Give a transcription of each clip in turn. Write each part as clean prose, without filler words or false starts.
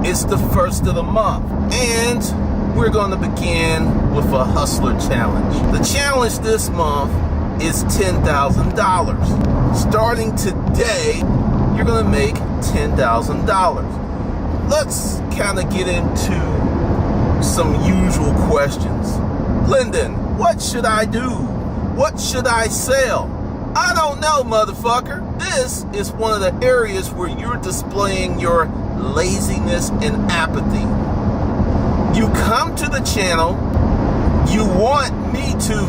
It's the first of the month, and we're going to begin with a hustler challenge. The challenge this month is $10,000. Starting today, you're going to make $10,000. Let's kind of get into some usual questions. Lyndon, what should I do? What should I sell? I don't know, motherfucker. This is one of the areas where you're displaying your laziness and apathy. You come to the channel, you want me to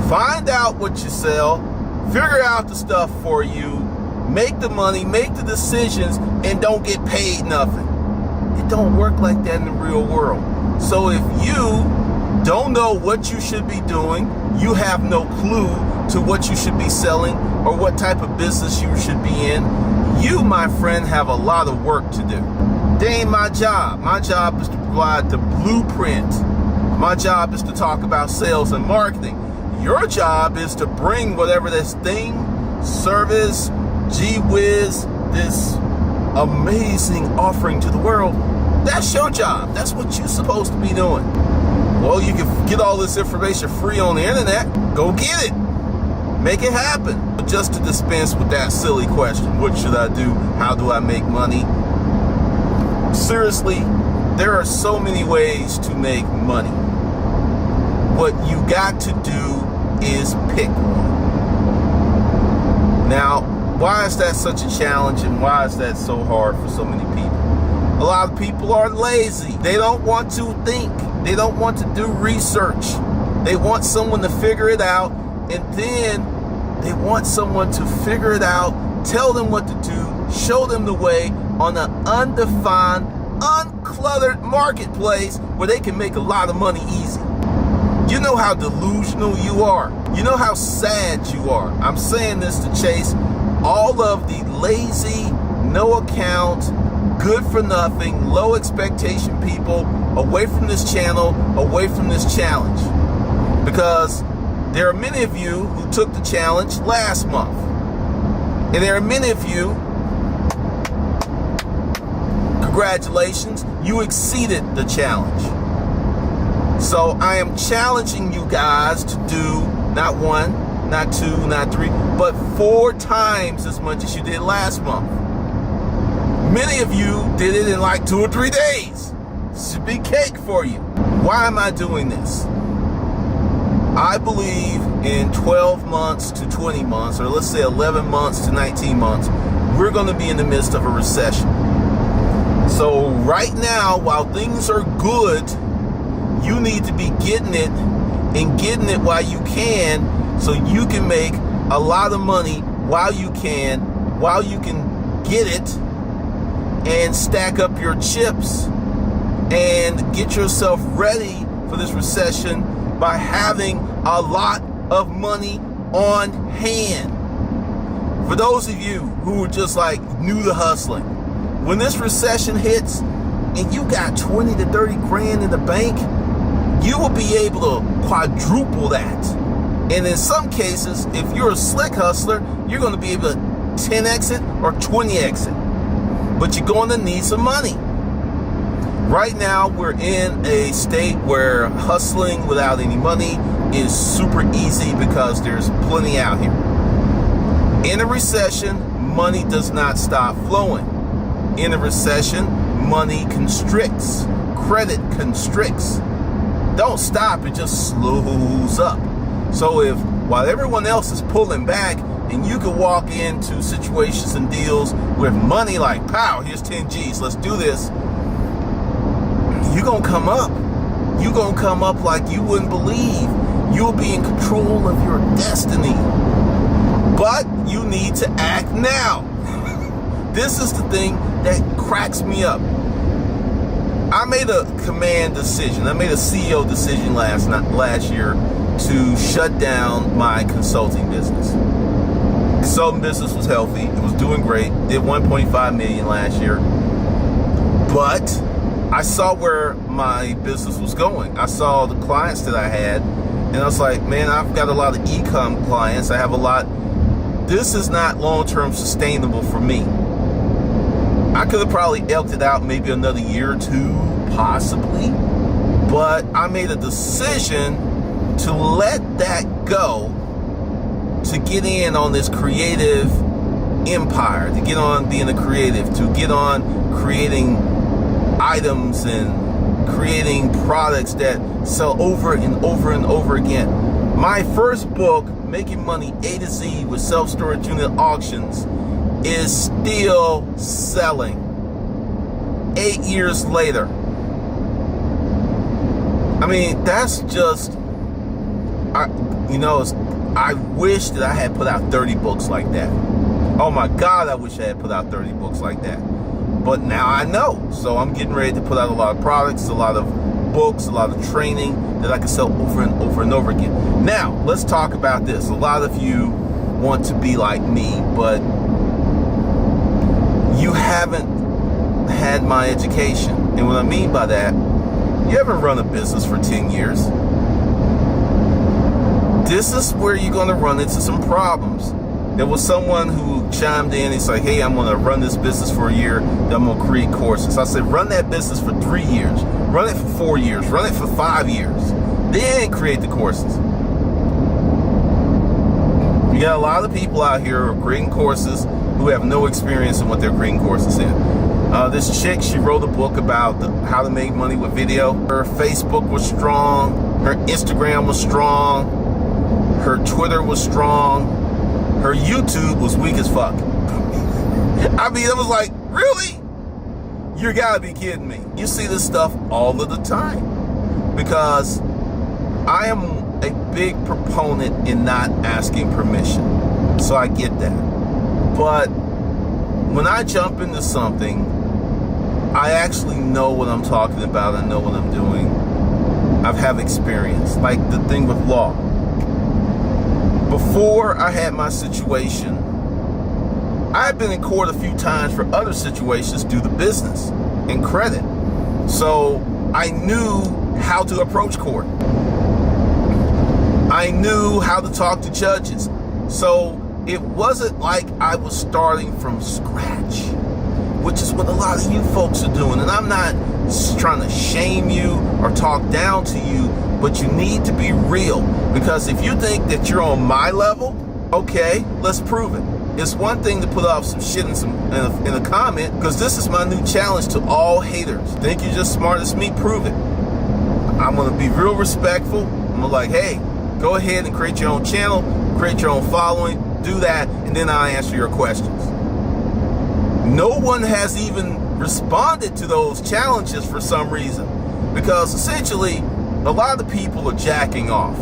find out what you sell, figure out the stuff for you, make the money, make the decisions, and don't get paid nothing. It don't work like that in the real world. So if you don't know what you should be doing, you have no clue to what you should be selling or what type of business you should be in, you, my friend, have a lot of work to do. That ain't my job. My job is to provide the blueprint. My job is to talk about sales and marketing. Your job is to bring whatever this thing, service, gee whiz, this amazing offering to the world. That's your job. That's what you're supposed to be doing. Well, you can get all this information free on the internet. Go get it. Make it happen. But just to dispense with that silly question, what should I do? How do I make money? Seriously, there are so many ways to make money. What you got to do is pick one. Now, why is that such a challenge and why is that so hard for so many people? A lot of people are lazy. They don't want to think. They don't want to do research. They want someone to figure it out, and then they want someone to figure it out, tell them what to do, show them the way on an undefined, uncluttered marketplace where they can make a lot of money easy. You know how delusional you are. You know how sad you are. I'm saying this to chase all of the lazy, no account, good for nothing, low expectation people away from this channel, away from this challenge. Because there are many of you who took the challenge last month. And there are many of you, congratulations, you exceeded the challenge. So I am challenging you guys to do not one, not two, not three, but 4 times as much as you did last month. Many of you did it in like 2 or 3 days. This should be cake for you. Why am I doing this? I believe in 12 months to 20 months, or let's say 11 months to 19 months, we're going to be in the midst of a recession. So right now, while things are good, you need to be getting it and getting it while you can, so you can make a lot of money while you can get it, and stack up your chips and get yourself ready for this recession by having a lot of money on hand. For those of you who are just like new to hustling, when this recession hits and you got 20 to 30 grand in the bank, you will be able to quadruple that. And in some cases, if you're a slick hustler, you're going to be able to 10x it or 20x it. But you're going to need some money. Right now, we're in a state where hustling without any money is super easy because there's plenty out here. In a recession, money does not stop flowing. In a recession, money constricts. Credit constricts. Don't stop, it just slows up. So if while everyone else is pulling back, and you can walk into situations and deals with money like, pow, here's 10 G's, let's do this. You're going to come up. You're going to come up like you wouldn't believe. You'll be in control of your destiny. But you need to act now. This is the thing that cracks me up. I made a command decision. I made a CEO decision last year to shut down my consulting business. Consulting business was healthy. It was doing great. Did 1.5 million last year. But I saw where my business was going. I saw the clients that I had, and I was like, man, I've got a lot of e-com clients. I have a lot. This is not long-term sustainable for me. I could have probably elked it out maybe another year or two, possibly. But I made a decision to let that go, to get in on this creative empire, to get on being a creative, to get on creating items and creating products that sell over and over and over again. My first book, Making Money A to Z with Self-Storage Unit Auctions, is still selling 8 years later. I mean, that's just, I wish that I had put out 30 books like that. Oh my God, I wish I had put out 30 books like that. But now I know. So I'm getting ready to put out a lot of products, a lot of books, a lot of training that I can sell over and over and over again. Now, let's talk about this. A lot of you want to be like me, but you haven't had my education. And what I mean by that, you haven't run a business for 10 years. This is where you're going to run into some problems. There was someone who chimed in. He's like, hey, I'm going to run this business for a year. Then I'm going to create courses. I said, run that business for 3 years. Run it for 4 years. Run it for 5 years. Then create the courses. You got a lot of people out here who are creating courses who have no experience in what they're creating courses in. This chick, she wrote a book about how to make money with video. Her Facebook was strong. Her Instagram was strong. Her Twitter was strong. Her YouTube was weak as fuck. I mean, it was like, really? You gotta be kidding me. You see this stuff all of the time. Because I am a big proponent in not asking permission. So I get that. But when I jump into something, I actually know what I'm talking about. I know what I'm doing. I've had experience. Like the thing with law. Before I had my situation, I had been in court a few times for other situations due to business and credit. So I knew how to approach court. I knew how to talk to judges. So it wasn't like I was starting from scratch, which is what a lot of you folks are doing. And I'm not trying to shame you or talk down to you, but you need to be real. Because if you think that you're on my level, okay, let's prove it. It's one thing to put off some shit in a comment, because this is my new challenge to all haters. Think you're just smart as me? Prove it. I'm going to be real respectful. I'm going to like, hey, go ahead and create your own channel, create your own following, do that, and then I'll answer your questions. No one has even responded to those challenges for some reason, because essentially a lot of people are jacking off.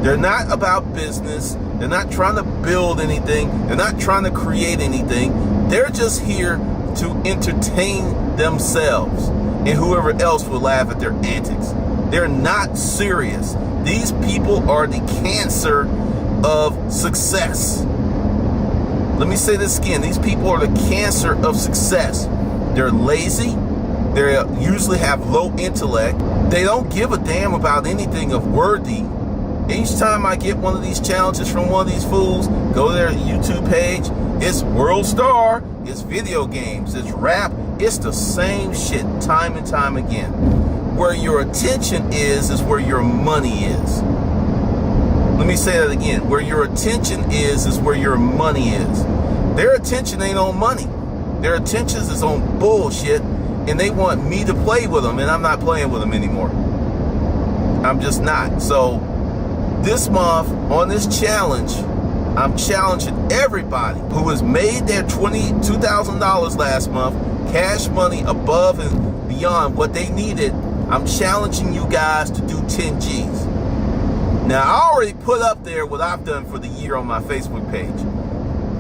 They're not about business. They're not trying to build anything. They're not trying to create anything. They're just here to entertain themselves and whoever else will laugh at their antics. They're not serious. These people are the cancer of success. Let me say this again. These people are the cancer of success. They're lazy. They usually have low intellect. They don't give a damn about anything of worthy. Each time I get one of these challenges from one of these fools, go to their YouTube page. It's World Star. It's video games. It's rap. It's the same shit time and time again. Where your attention is where your money is. Let me say that again. Where your attention is where your money is. Their attention ain't on money. Their attention is on bullshit, and they want me to play with them, and I'm not playing with them anymore. I'm just not. So this month on this challenge, I'm challenging everybody who has made their $2,000 last month, cash money above and beyond what they needed. I'm challenging you guys to do 10 G's. Now, I already put up there what I've done for the year on my Facebook page.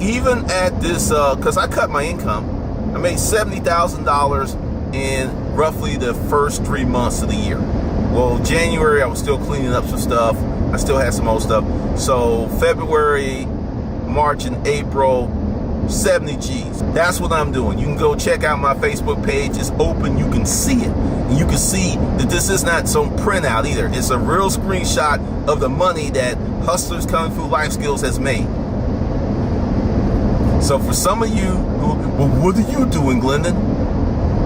Even at this, because I cut my income, I made $70,000 in roughly the first 3 months of the year. Well, January, I was still cleaning up some stuff. I still had some old stuff. So February, March, and April, 70 G's. That's what I'm doing. You can go check out my Facebook page. It's open. You can see it. And you can see that this is not some printout either. It's a real screenshot of the money that Hustlers Kung Fu Life Skills has made. So for some of you who, well, what are you doing, Glendon?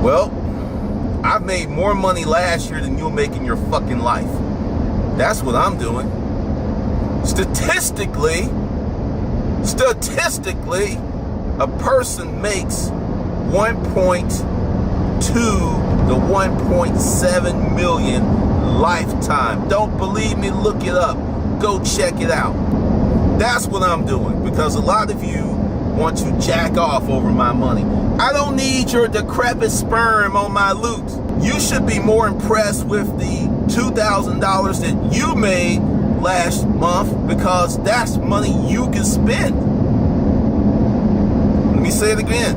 Well, I've made more money last year than you'll make in your fucking life. That's what I'm doing. Statistically, a person makes 1.2 to 1.7 million lifetime. Don't believe me? Look it up. Go check it out. That's what I'm doing, because a lot of you want to jack off over my money. I don't need your decrepit sperm on my loot. You should be more impressed with the $2,000 that you made last month, because that's money you can spend. Let me say it again.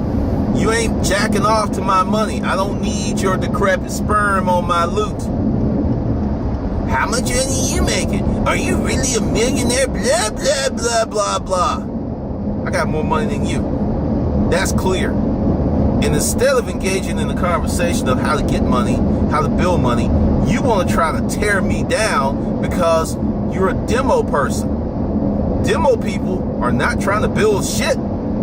You ain't jacking off to my money. I don't need your decrepit sperm on my loot. How much money are you making? Are you really a millionaire? Blah, blah, blah, blah, blah. I got more money than you. That's clear. And instead of engaging in the conversation of how to get money, how to build money, you want to try to tear me down because you're a demo person. Demo people are not trying to build shit.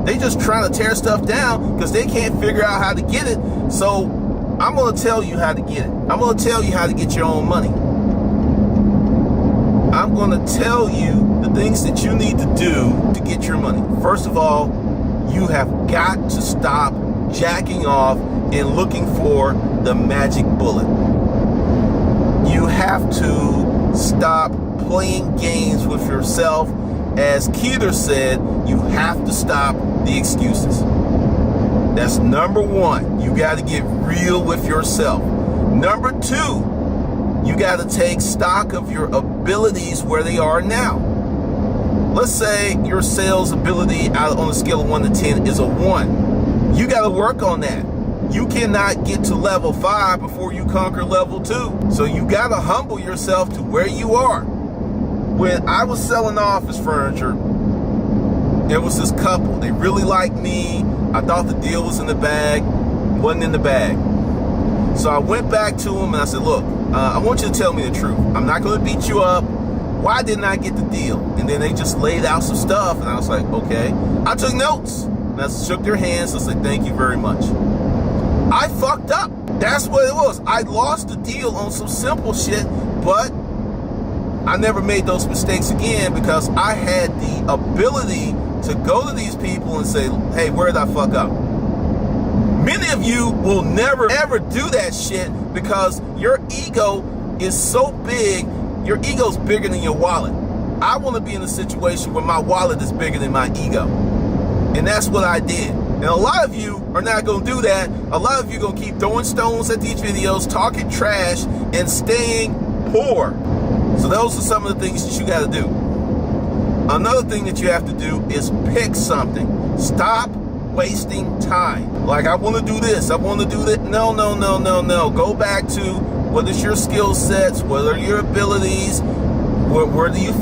They just trying to tear stuff down because they can't figure out how to get it. So I'm going to tell you how to get it. I'm going to tell you how to get your own money. I'm going to tell you the things that you need to do to get your money. First of all, you have got to stop jacking off and looking for the magic bullet. You have to stop playing games with yourself. As Keeler said, you have to stop the excuses. That's number one. You got to get real with yourself. Number two, you got to take stock of your abilities where they are now. Let's say your sales ability out on a scale of 1 to 10 is a 1. You got to work on that. You cannot get to level 5 before you conquer level 2. So you got to humble yourself to where you are. When I was selling office furniture, there was this couple. They really liked me. I thought the deal was in the bag. Wasn't in the bag. So I went back to them and I said, look, I want you to tell me the truth. I'm not going to beat you up. Why didn't I get the deal? And then they just laid out some stuff. And I was like, okay. I took notes. And I shook their hands and said, thank you very much. I fucked up. That's what it was. I lost the deal on some simple shit, but I never made those mistakes again because I had the ability to go to these people and say, hey, where did I fuck up? Many of you will never ever do that shit because your ego is so big. Your ego's bigger than your wallet. I want to be in a situation where my wallet is bigger than my ego. And that's what I did. And a lot of you are not going to do that. A lot of you are going to keep throwing stones at these videos, talking trash, and staying poor. So those are some of the things that you got to do. Another thing that you have to do is pick something. Stop wasting time. Like, I want to do this. I want to do that. No. Go back to what is your skill sets, what are your abilities, where do you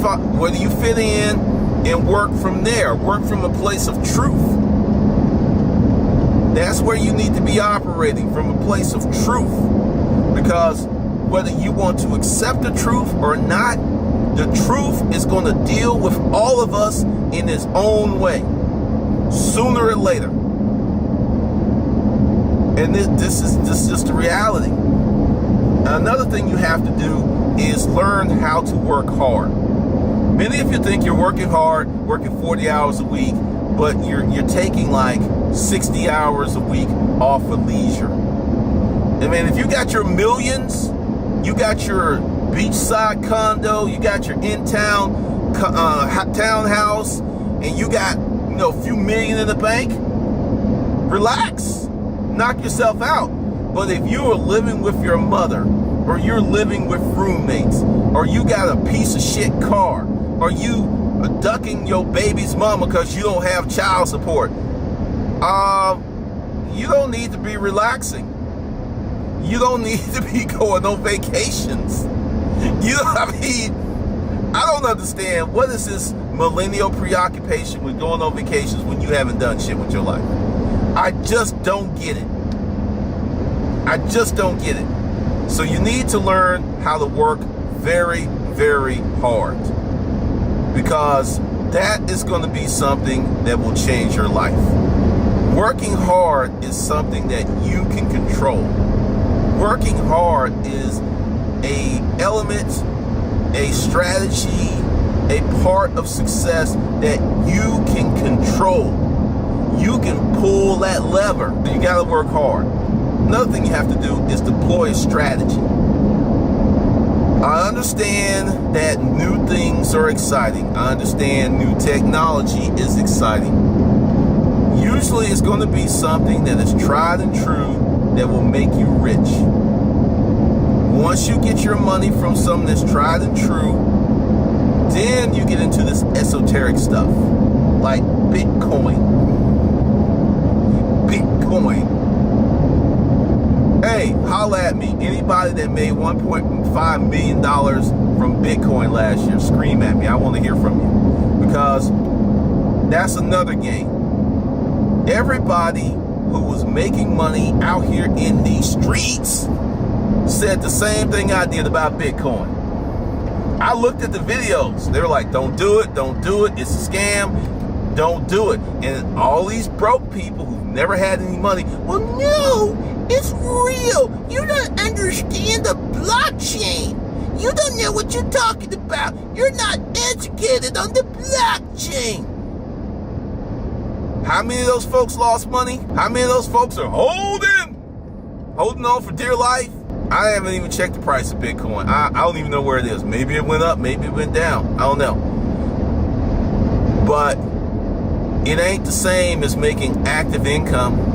fit in, and work from there. Work from a place of truth. That's where you need to be operating, from a place of truth. Because whether you want to accept the truth or not, the truth is going to deal with all of us in its own way, sooner or later. And this is just the reality. Another thing you have to do is learn how to work hard. Many of you think you're working hard, working 40 hours a week, but you're taking like 60 hours a week off of leisure. I mean, if you got your millions, you got your beachside condo, you got your in-town townhouse, and you got a few million in the bank, relax, knock yourself out. But if you are living with your mother, or you're living with roommates, or you got a piece of shit car, or you are ducking your baby's mama because you don't have child support, you don't need to be relaxing. You don't need to be going on vacations. I don't understand. What is this millennial preoccupation with going on vacations when you haven't done shit with your life? I just don't get it. I just don't get it. So you need to learn how to work very, very hard. Because that is going to be something that will change your life. Working hard is something that you can control. Working hard is an element, a strategy, a part of success that you can control. You can pull that lever. You got to work hard. Another thing you have to do is deploy a strategy. I understand that new things are exciting. I understand new technology is exciting. Usually it's going to be something that is tried and true that will make you rich. Once you get your money from something that's tried and true, then you get into this esoteric stuff like Bitcoin. Hey, holla at me. Anybody that made $1.5 million from Bitcoin last year, scream at me. I want to hear from you. Because that's another game. Everybody who was making money out here in these streets said the same thing I did about Bitcoin. I looked at the videos. They were like, don't do it, it's a scam, don't do it. And all these broke people who've never had any money, well, no, it's real. You don't understand the blockchain. You don't know what you're talking about. You're not educated on the blockchain. How many of those folks lost money? How many of those folks are holding on for dear life? I haven't even checked the price of Bitcoin. I don't even know where it is. Maybe it went up, maybe it went down. I don't know. But it ain't the same as making active income.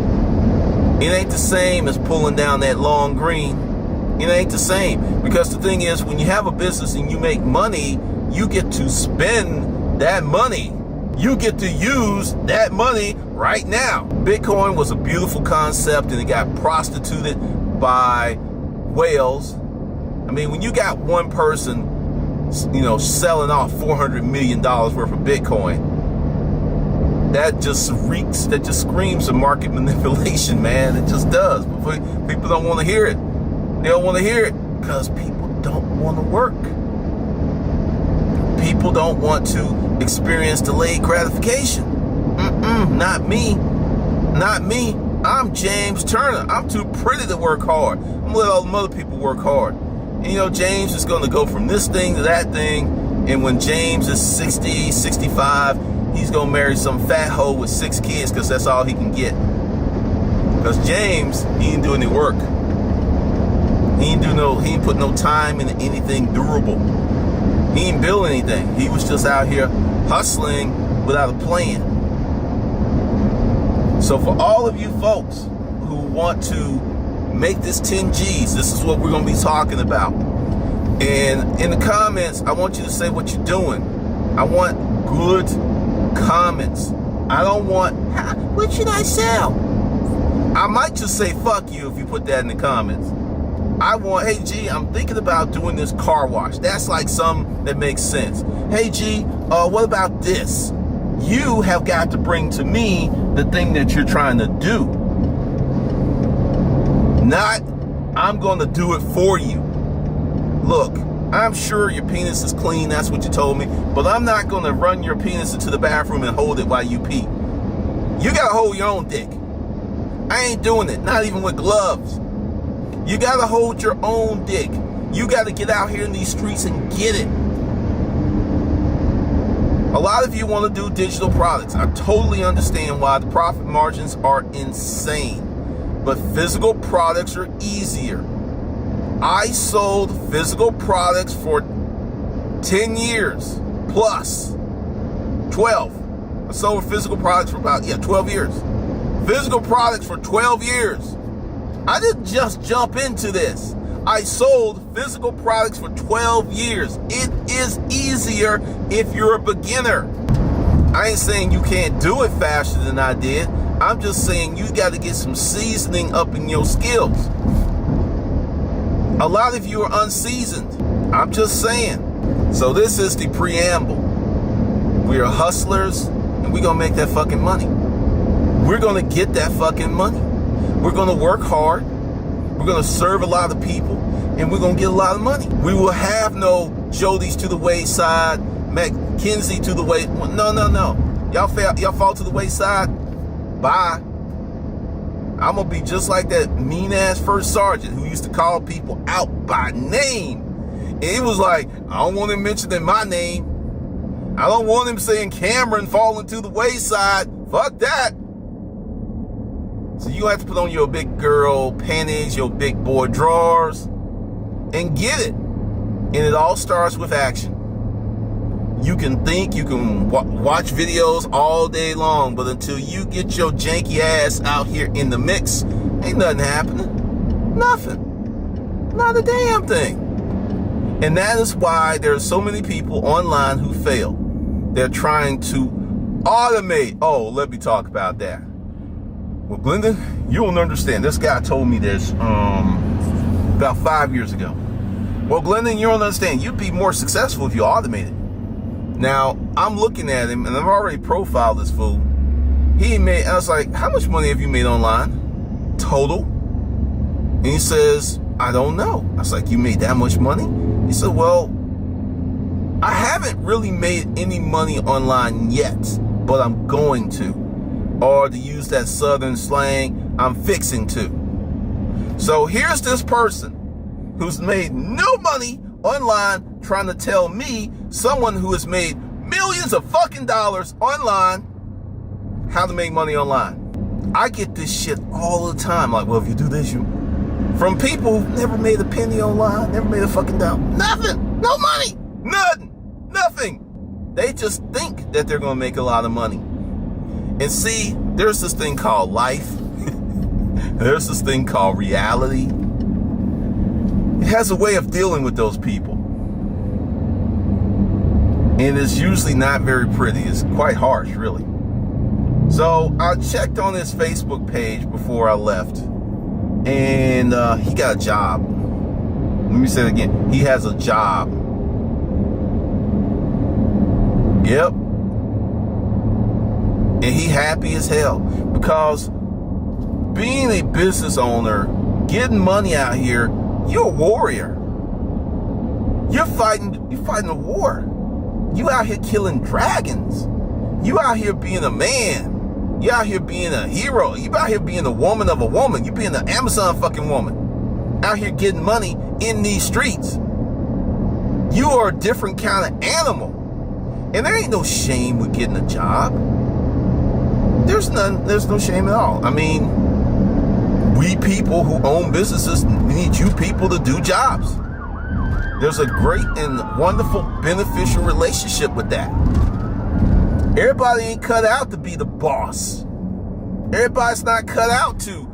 It ain't the same as pulling down that long green. It ain't the same. Because the thing is, when you have a business and you make money, you get to spend that money. You get to use that money right now. Bitcoin was a beautiful concept and it got prostituted by whales. I mean, when you got one person, selling off $400 million worth of Bitcoin, that just screams of market manipulation, man. It just does. But people don't want to hear it. They don't want to hear it because people don't want to work. People don't want to experience delayed gratification. Not me. Not me. I'm James Turner. I'm too pretty to work hard. I'm gonna let all the other people work hard. And James is gonna go from this thing to that thing. And when James is 60, 65, he's gonna marry some fat hoe with 6 kids because that's all he can get. Because James, he didn't do any work. He ain't put no time into anything durable. He ain't build anything. He was just out here hustling without a plan. So for all of you folks who want to make this 10 G's, this is what we're going to be talking about. And in the comments, I want you to say what you're doing. I want good comments. I don't want, what should I sell? I might just say fuck you if you put that in the comments. I want, hey G, I'm thinking about doing this car wash. That's like something that makes sense. Hey G, what about this? You have got to bring to me the thing that you're trying to do. Not, I'm going to do it for you. Look, I'm sure your penis is clean. That's what you told me. But I'm not going to run your penis into the bathroom and hold it while you pee. You got to hold your own dick. I ain't doing it. Not even with gloves. You got to hold your own dick. You got to get out here in these streets and get it. A lot of you want to do digital products. I totally understand why the profit margins are insane. But physical products are easier. I sold physical products for 10 years plus 12. I sold physical products for about 12 years. Physical products for 12 years. I didn't just jump into this. I sold physical products for 12 years. It is easier if you're a beginner. I ain't saying you can't do it faster than I did. I'm just saying you got to get some seasoning up in your skills. A lot of you are unseasoned. I'm just saying. So this is the preamble. We are hustlers and we're going to make that fucking money. We're going to get that fucking money. We're going to work hard. We're going to serve a lot of people, and we're going to get a lot of money. We will have no Jodies to the wayside, Mackenzie to the way. No. Y'all fall to the wayside. Bye. I'm gonna be just like that mean ass first sergeant who used to call people out by name. And it was like, I don't want him mentioning my name. I don't want him saying Cameron falling to the wayside. Fuck that. So you have to put on your big girl panties, your big boy drawers, and get it. And it all starts with action. You can think, you can watch videos all day long, but until you get your janky ass out here in the mix, ain't nothing happening. Nothing. Not a damn thing. And that is why there are so many people online who fail. They're trying to automate. Oh, let me talk about that. Well, Glendon, you don't understand. This guy told me this about 5 years ago. Well, Glendon, you don't understand. You'd be more successful if you automated. Now, I'm looking at him, and I've already profiled this fool. I was like, how much money have you made online? Total? And he says, I don't know. I was like, you made that much money? He said, well, I haven't really made any money online yet, but I'm going to. Or to use that southern slang, I'm fixing to. So here's this person who's made no money online trying to tell me, someone who has made millions of fucking dollars online, how to make money online. I get this shit all the time. Like, well, if you do this, from people who've never made a penny online, never made a fucking dollar. Nothing. No money. Nothing. They just think that they're going to make a lot of money. And see, there's this thing called life. There's this thing called reality. It has a way of dealing with those people. And it's usually not very pretty. It's quite harsh, really. So I checked on his Facebook page before I left. And he got a job. Let me say it again. He has a job. Yep. And he happy as hell. Because being a business owner, getting money out here, you're a warrior. You're fighting a war. You out here killing dragons. You out here being a man. You out here being a hero. You out here being a woman of a woman. You being an Amazon fucking woman. Out here getting money in these streets. You are a different kind of animal. And there ain't no shame with getting a job. There's no shame at all. I mean, we people who own businesses need you people to do jobs. There's a great and wonderful beneficial relationship with that. Everybody ain't cut out to be the boss. Everybody's not cut out to,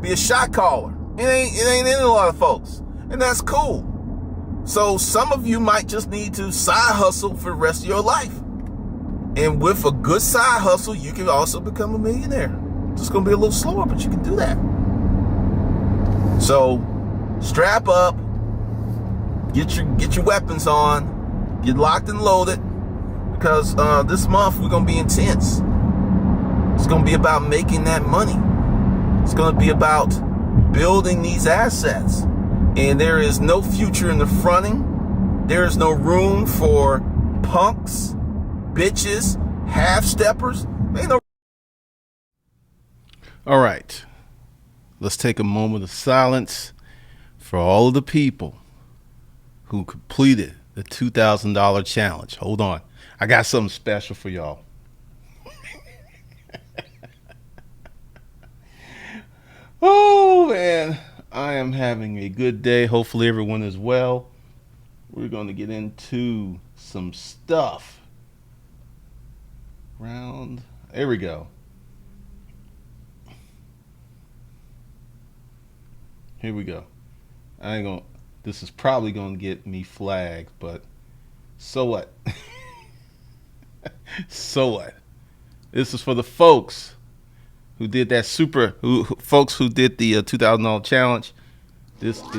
be a shot caller. It ain't in a lot of folks. And that's cool. So some of you might just need to side hustle for the rest of your life. And with a good side hustle, you can also become a millionaire. It's just going to be a little slower, but you can do that. So strap up, get your weapons on, get locked and loaded, because this month we're going to be intense. It's going to be about making that money. It's going to be about building these assets. And there is no future in the fronting. There is no room for punks, bitches, half-steppers. Ain't no. All right. Let's take a moment of silence for all of the people who completed the $2,000 challenge. Hold on. I got something special for y'all. Oh, man. I am having a good day. Hopefully everyone is well. We're going to get into some stuff. There we go. Here we go. This is probably going to get me flagged, but so what? So what? This is for the folks who did that folks who did the $2,000 challenge. This is for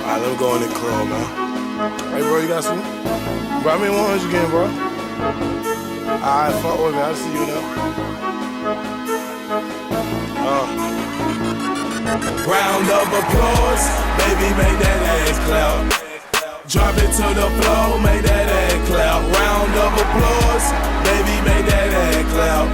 Alright, let me go in the club, man. Hey, bro, you got some? Bro, I mean 100 again, bro. Alright, fuck with me. I'll see you now. Round up, applause, baby, make that ass clap. Drop it to the floor, make that ass clap. Round of applause, baby, make that ass clap.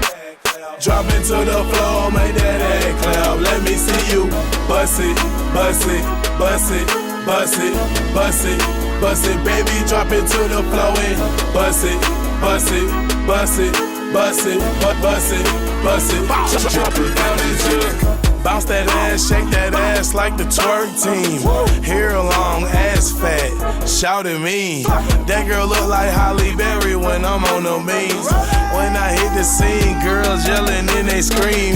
Drop it to the floor, make that ass clap. Let me see you bust it, bust it, bust it, bust it, bust it, bust it. Baby, drop it to the floor and bust it, bust it, bust it, bust it, bust it, bust it. Drop it down into bounce that ass, shake that ass like the twerk team. Hair long, ass fat, shout at me. That girl look like Holly Berry when I'm on the means. When I hit the scene, girls yelling and they scream.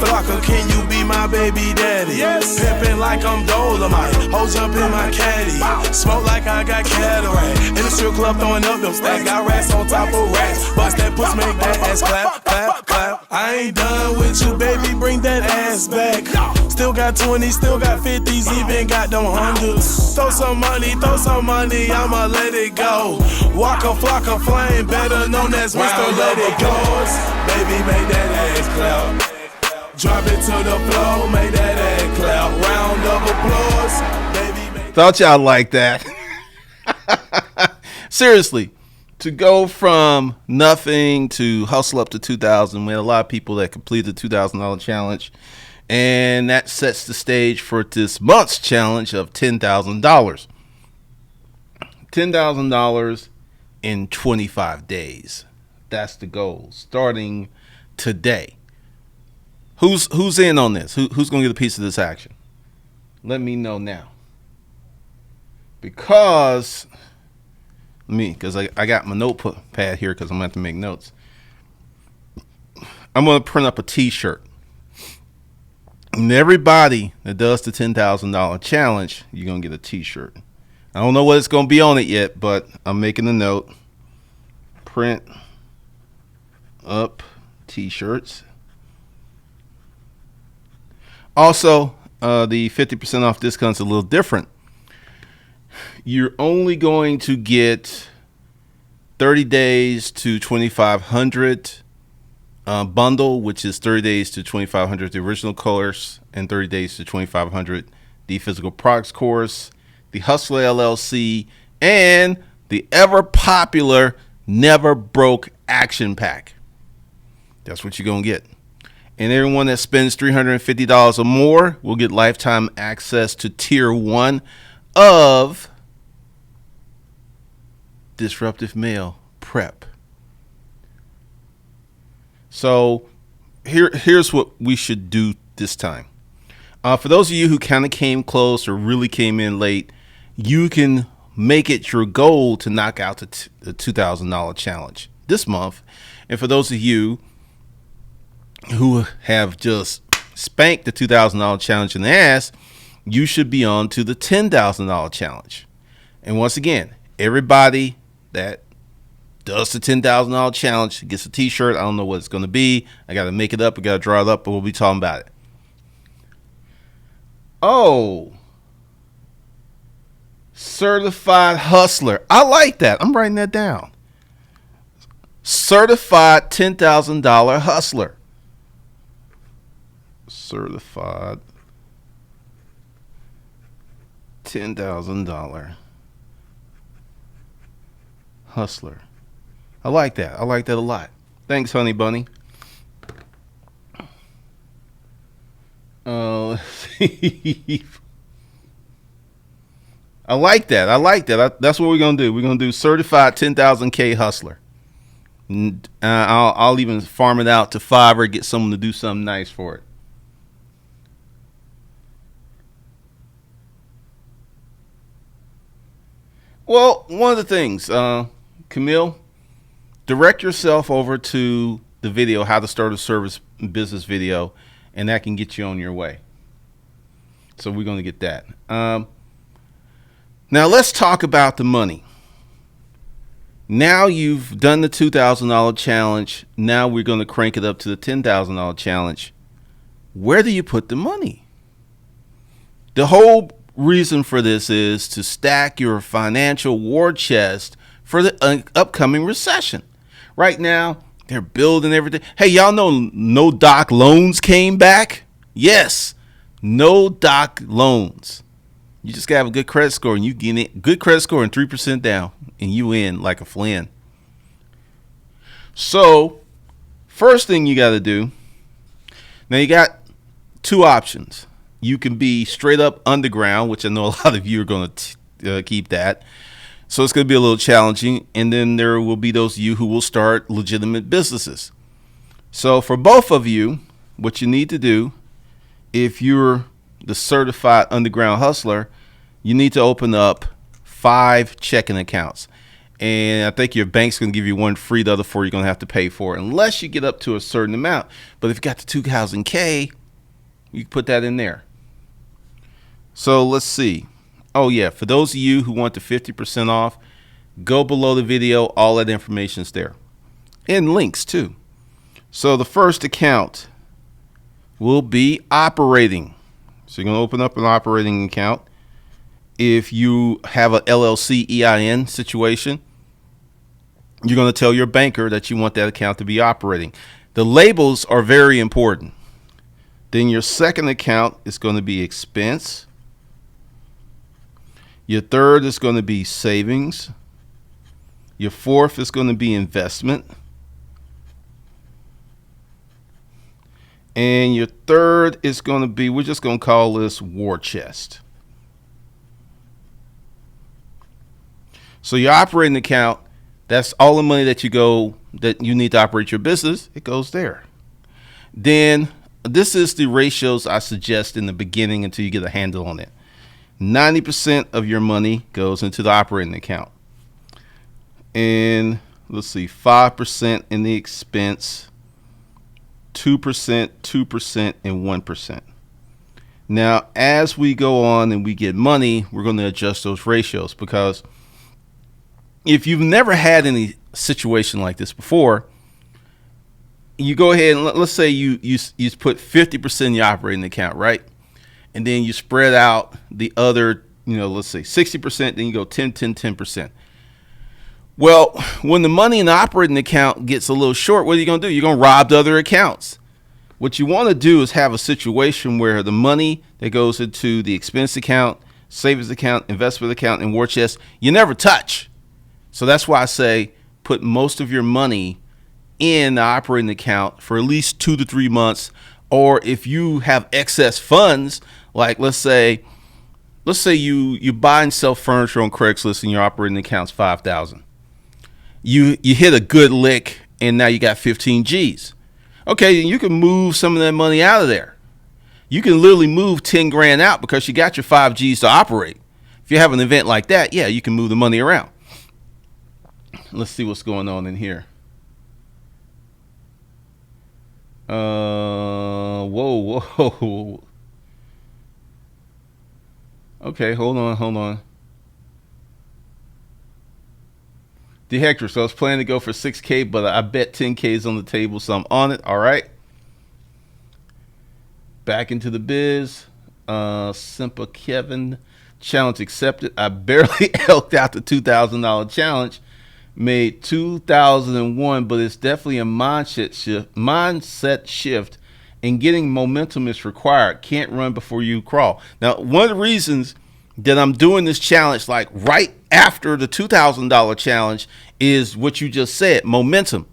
Flocka, can you be my baby daddy? Yes. Pimpin' like I'm Dolomite, hoes up in my caddy. Smoke like I got cataract. In the strip club throwing up them stacks. Got racks on top of racks. Bust that puss, make that ass clap, clap, clap. I ain't done with you, baby, bring that ass back. Still got 20s, still got 50s, even got them hundreds. Throw some money, I'ma let it go. Waka Flocka Flame, better known as Mr. Let It Go. Baby, make that ass clap. Drop it to the floor, make that ass clap. Round of applause, baby. Thought y'all like that. Seriously, to go from nothing to hustle up to 2,000, we had a lot of people that completed the $2,000 challenge, and that sets the stage for this month's challenge of $10,000. $10,000 in 25 days. That's the goal, starting today. Who's in on this? Who's going to get a piece of this action? Let me know now. Because I got my notepad here because I'm going to have to make notes. I'm going to print up a t-shirt. And everybody that does the $10,000 challenge, you're going to get a t-shirt. I don't know what it's going to be on it yet, but I'm making a note. Print up t-shirts. Also, the 50% off discount is a little different. You're only going to get 30 days to 2,500 bundle, which is 30 days to 2,500 the original course and 30 days to 2,500 the physical products course, the Hustler LLC, and the ever popular Never Broke Action Pack. That's what you're going to get. And everyone that spends $350 or more will get lifetime access to Tier 1 of Disruptive Mail Prep. So here's what we should do this time. For those of you who kind of came close or really came in late, you can make it your goal to knock out the $2,000 challenge this month. And for those of you who have just spanked the $2,000 challenge in the ass, you should be on to the $10,000 challenge. And once again, everybody that does the $10,000 challenge gets a t-shirt. I don't know what it's going to be. I got to make it up. I got to draw it up, but we'll be talking about it. Oh, certified hustler. I like that. I'm writing that down. Certified $10,000 hustler. Certified $10,000 hustler. I like that. I like that a lot. Thanks, honey bunny. Let's see. I like that. I like that. That's what we're gonna do. We're gonna do certified 10,000K hustler. And I'll even farm it out to Fiverr, get someone to do something nice for it. Well, one of the things, Camille, direct yourself over to the video, how to start a service business video, and that can get you on your way. So we're going to get that. Now let's talk about the money. Now you've done the $2,000 challenge. Now we're going to crank it up to the $10,000 challenge. Where do you put the money? The whole reason for this is to stack your financial war chest for the upcoming recession. Right now, they're building everything. Hey, y'all know No Doc loans came back? Yes. No doc loans. You just gotta have a good credit score, and you get it. Good credit score and 3% down, and you in like a Flynn. So, first thing you got to do. Now you got two options. You can be straight up underground, which I know a lot of you are going to keep that. So it's going to be a little challenging. And then there will be those of you who will start legitimate businesses. So for both of you, what you need to do, if you're the certified underground hustler, you need to open up 5 checking accounts. And I think your bank's going to give you one free. The other 4 you're going to have to pay for, unless you get up to a certain amount. But if you got the 2,000K, you can put that in there. So let's see. Oh yeah, for those of you who want the 50% off, go below the video. All that information is there, and links too. So the first account will be operating. So you're going to open up an operating account. If you have a LLC EIN situation, you're going to tell your banker that you want that account to be operating. The labels are very important. Then your second account is going to be expense. Your third is going to be savings. Your fourth is going to be investment. And your third is going to be, we're just going to call this war chest. So your operating account, that's all the money that you need to operate your business. It goes there. Then this is the ratios I suggest in the beginning until you get a handle on it. 90% of your money goes into the operating account. And let's see, 5% in the expense, 2%, 2%, and 1%. Now, as we go on and we get money, we're going to adjust those ratios, because if you've never had any situation like this before, you go ahead and let's say you put 50% in your operating account, right? And then you spread out the other, let's say 60%, then you go 10, 10, 10%. Well, when the money in the operating account gets a little short, what are you going to do? You're going to rob the other accounts. What you want to do is have a situation where the money that goes into the expense account, savings account, investment account, and war chest, you never touch. So that's why I say put most of your money in the operating account for at least 2 to 3 months. Or if you have excess funds, like let's say you buy and sell furniture on Craigslist and your operating account's $5,000. You hit a good lick and now you got 15 G's. Okay, you can move some of that money out of there. You can literally move 10 grand out because you got your 5 G's to operate. If you have an event like that, yeah, you can move the money around. Let's see what's going on in here. Whoa. Okay, hold on. The Hector, so I was planning to go for 6K, but I bet 10K is on the table, so I'm on it. All right. Back into the biz. Simple Kevin, challenge accepted. I barely elked out the $2,000 challenge. Made 2001, but it's definitely a mindset shift, and getting momentum is required. Can't run before you crawl. Now, one of the reasons that I'm doing this challenge like right after the $2,000 challenge is what you just said, momentum.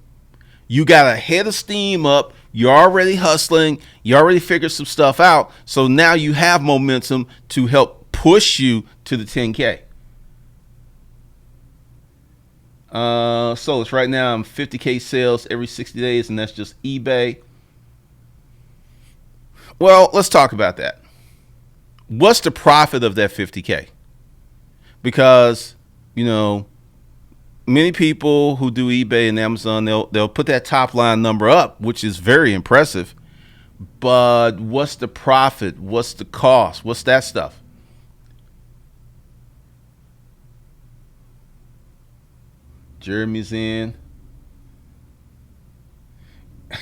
You got a head of steam up. You're already hustling. You already figured some stuff out. So now you have momentum to help push you to the 10K. So it's right now I'm 50K sales every 60 days, and that's just eBay. Well, let's talk about that. What's the profit of that 50K? Because, many people who do eBay and Amazon, they'll put that top line number up, which is very impressive. But what's the profit? What's the cost? What's that stuff? Jeremy's in.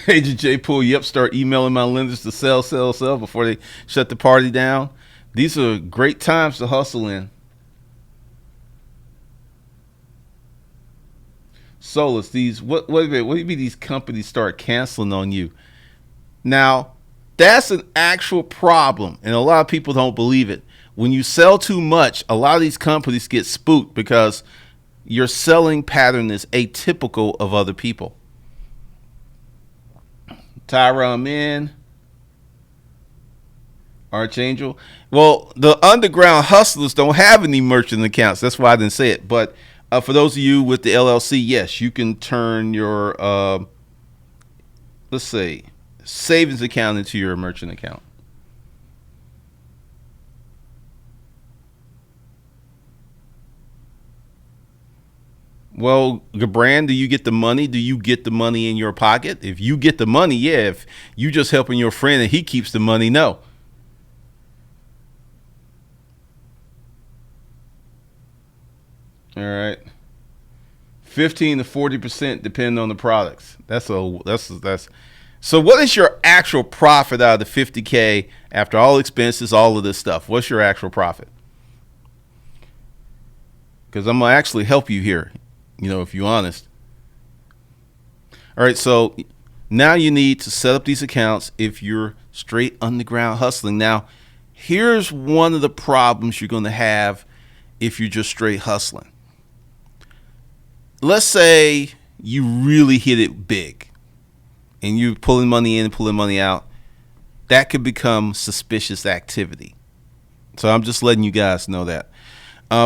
Agent J Pool, yep, start emailing my lenders to sell before they shut the party down. These are great times to hustle in. Solus, what do you mean these companies start canceling on you? Now, That's an actual problem, and a lot of people don't believe it. When you sell too much, a lot of these companies get spooked because your selling pattern is atypical of other people. Tyra, I'm in. Archangel. Well, the underground hustlers don't have any merchant accounts. That's why I didn't say it. But for those of you with the LLC, yes, you can turn your, let's say, savings account into your merchant account. Well, Gabran, do you get the money? Do you get the money in your pocket? If you get the money, yeah. If you just helping your friend and he keeps the money, no. All right. 15 to 40% depending on the products. That's. So what is your actual profit out of the 50K after all expenses, all of this stuff? What's your actual profit? Because I'm going to actually help you here, if you're honest. All right, so now you need to set up these accounts if you're straight underground hustling. Now, here's one of the problems you're going to have if you're just straight hustling. Let's say you really hit it big and you're pulling money in and pulling money out. That could become suspicious activity. So I'm just letting you guys know that.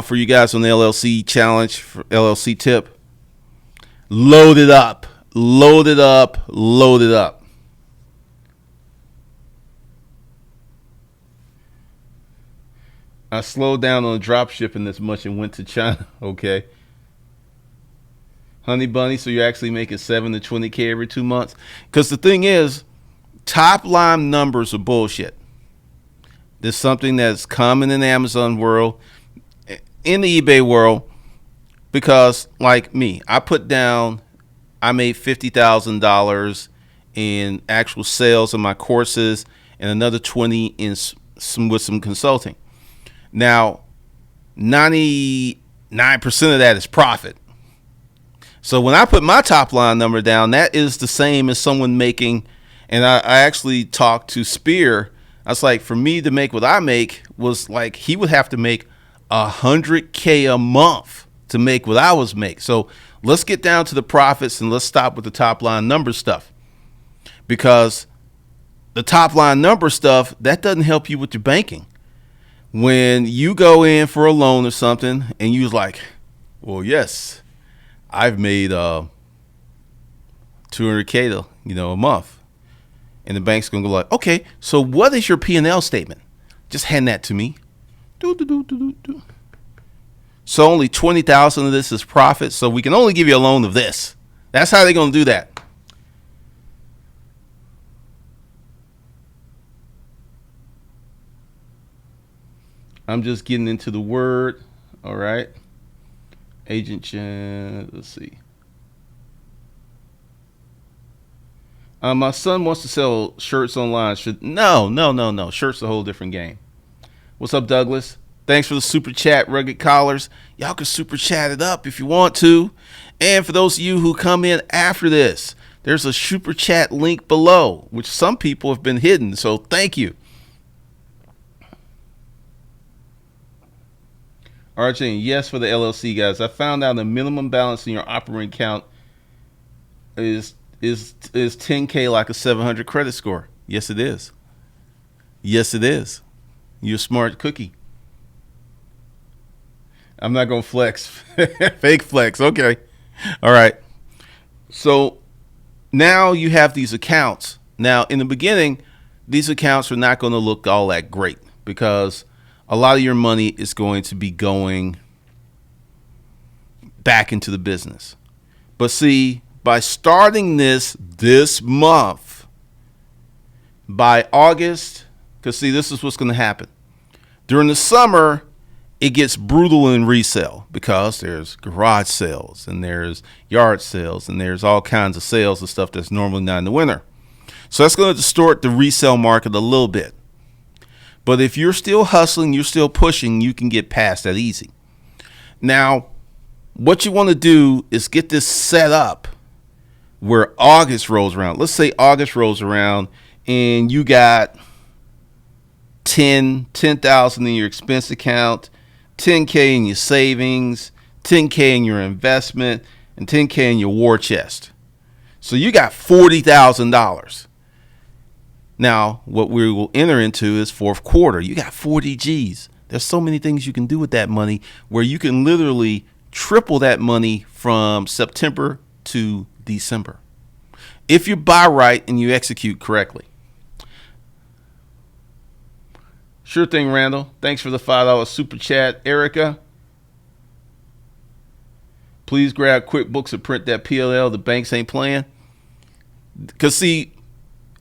For you guys on the LLC challenge, for LLC tip, load it up, load it up, load it up. I slowed down on drop shipping this much and went to China. Okay. Honey Bunny, so you're actually making 7 to 20K every 2 months? Because the thing is, top line numbers are bullshit. There's something that's common in the Amazon world, in the eBay world, because like me, I made $50,000 in actual sales of my courses and another 20 in with some consulting. Now, 99% of that is profit. So when I put my top line number down, that is the same as someone making, and I actually talked to Spear. I was like, for me to make what I make was like, he would have to make 100K a month to make what I was make. So let's get down to the profits and let's stop with the top line number stuff, because the top line number stuff, that doesn't help you with your banking. When you go in for a loan or something and you was like, well, yes, I've made 200K a month, and the bank's gonna go like, okay, so what is your P&L statement? Just hand that to me. So only 20,000 of this is profit, so we can only give you a loan of this. That's how they're gonna do that. I'm just getting into the word. All right. Agent Chen, let's see. My son wants to sell shirts online. No. Shirts a whole different game. What's up, Douglas? Thanks for the super chat, Rugged Collars. Y'all can super chat it up if you want to. And for those of you who come in after this, there's a super chat link below, which some people have been hidden. So thank you. RJ, yes, for the LLC, guys. I found out the minimum balance in your operating account is 10K, like a 700 credit score. Yes, it is. Yes, it is. You're a smart cookie. I'm not going to flex. Fake flex. Okay. All right. So now you have these accounts. Now, in the beginning, these accounts are not going to look all that great because a lot of your money is going to be going back into the business. But see, by starting this month, by August, because see, this is what's going to happen. During the summer, it gets brutal in resale because there's garage sales and there's yard sales and there's all kinds of sales and stuff that's normally not in the winter. So that's going to distort the resale market a little bit. But if you're still hustling, you're still pushing, you can get past that easy. Now, what you want to do is get this set up where August rolls around. Let's say August rolls around and you got 10,000 in your expense account, 10K in your savings, 10K in your investment, and 10K in your war chest. So you got $40,000. Now, what we will enter into is fourth quarter. You got 40 G's. There's so many things you can do with that money where you can literally triple that money from September to December if you buy right and you execute correctly. Sure thing, Randall. Thanks for the $5 super chat. Erica, please grab QuickBooks and print that PLL. The banks ain't playing. Because, see,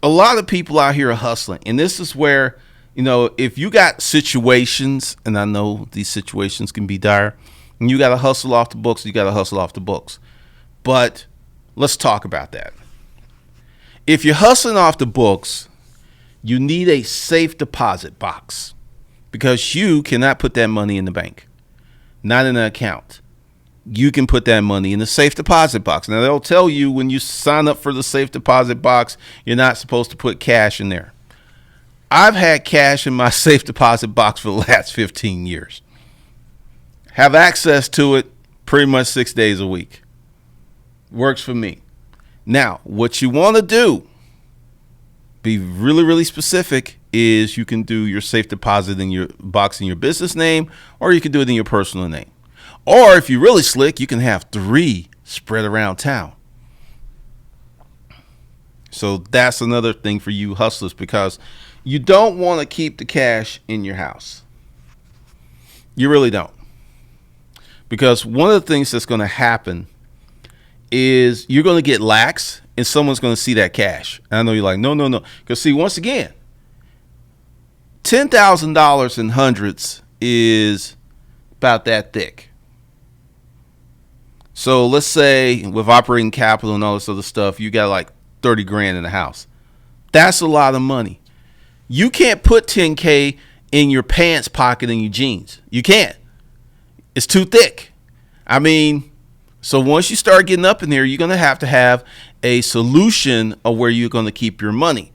a lot of people out here are hustling. And this is where, if you got situations, and I know these situations can be dire, and you got to hustle off the books, you got to hustle off the books. But let's talk about that. If you're hustling off the books, you need a safe deposit box because you cannot put that money in the bank, not in an account. You can put that money in the safe deposit box. Now, they'll tell you when you sign up for the safe deposit box, you're not supposed to put cash in there. I've had cash in my safe deposit box for the last 15 years. Have access to it pretty much 6 days a week. Works for me. Now, what you want to do, be really, really specific, is you can do your safe deposit in your box in your business name, or you can do it in your personal name. Or if you're really slick, you can have 3 spread around town. So that's another thing for you hustlers, because you don't want to keep the cash in your house. You really don't. Because one of the things that's going to happen is you're going to get lax and someone's going to see that cash. And I know you're like, no. Because see, once again, $10,000 in hundreds is about that thick. So let's say with operating capital and all this other stuff, you got like 30 grand in the house. That's a lot of money. You can't put 10K in your pants pocket in your jeans. You can't. It's too thick. I mean, so once you start getting up in there, you're going to have a solution of where you're going to keep your money.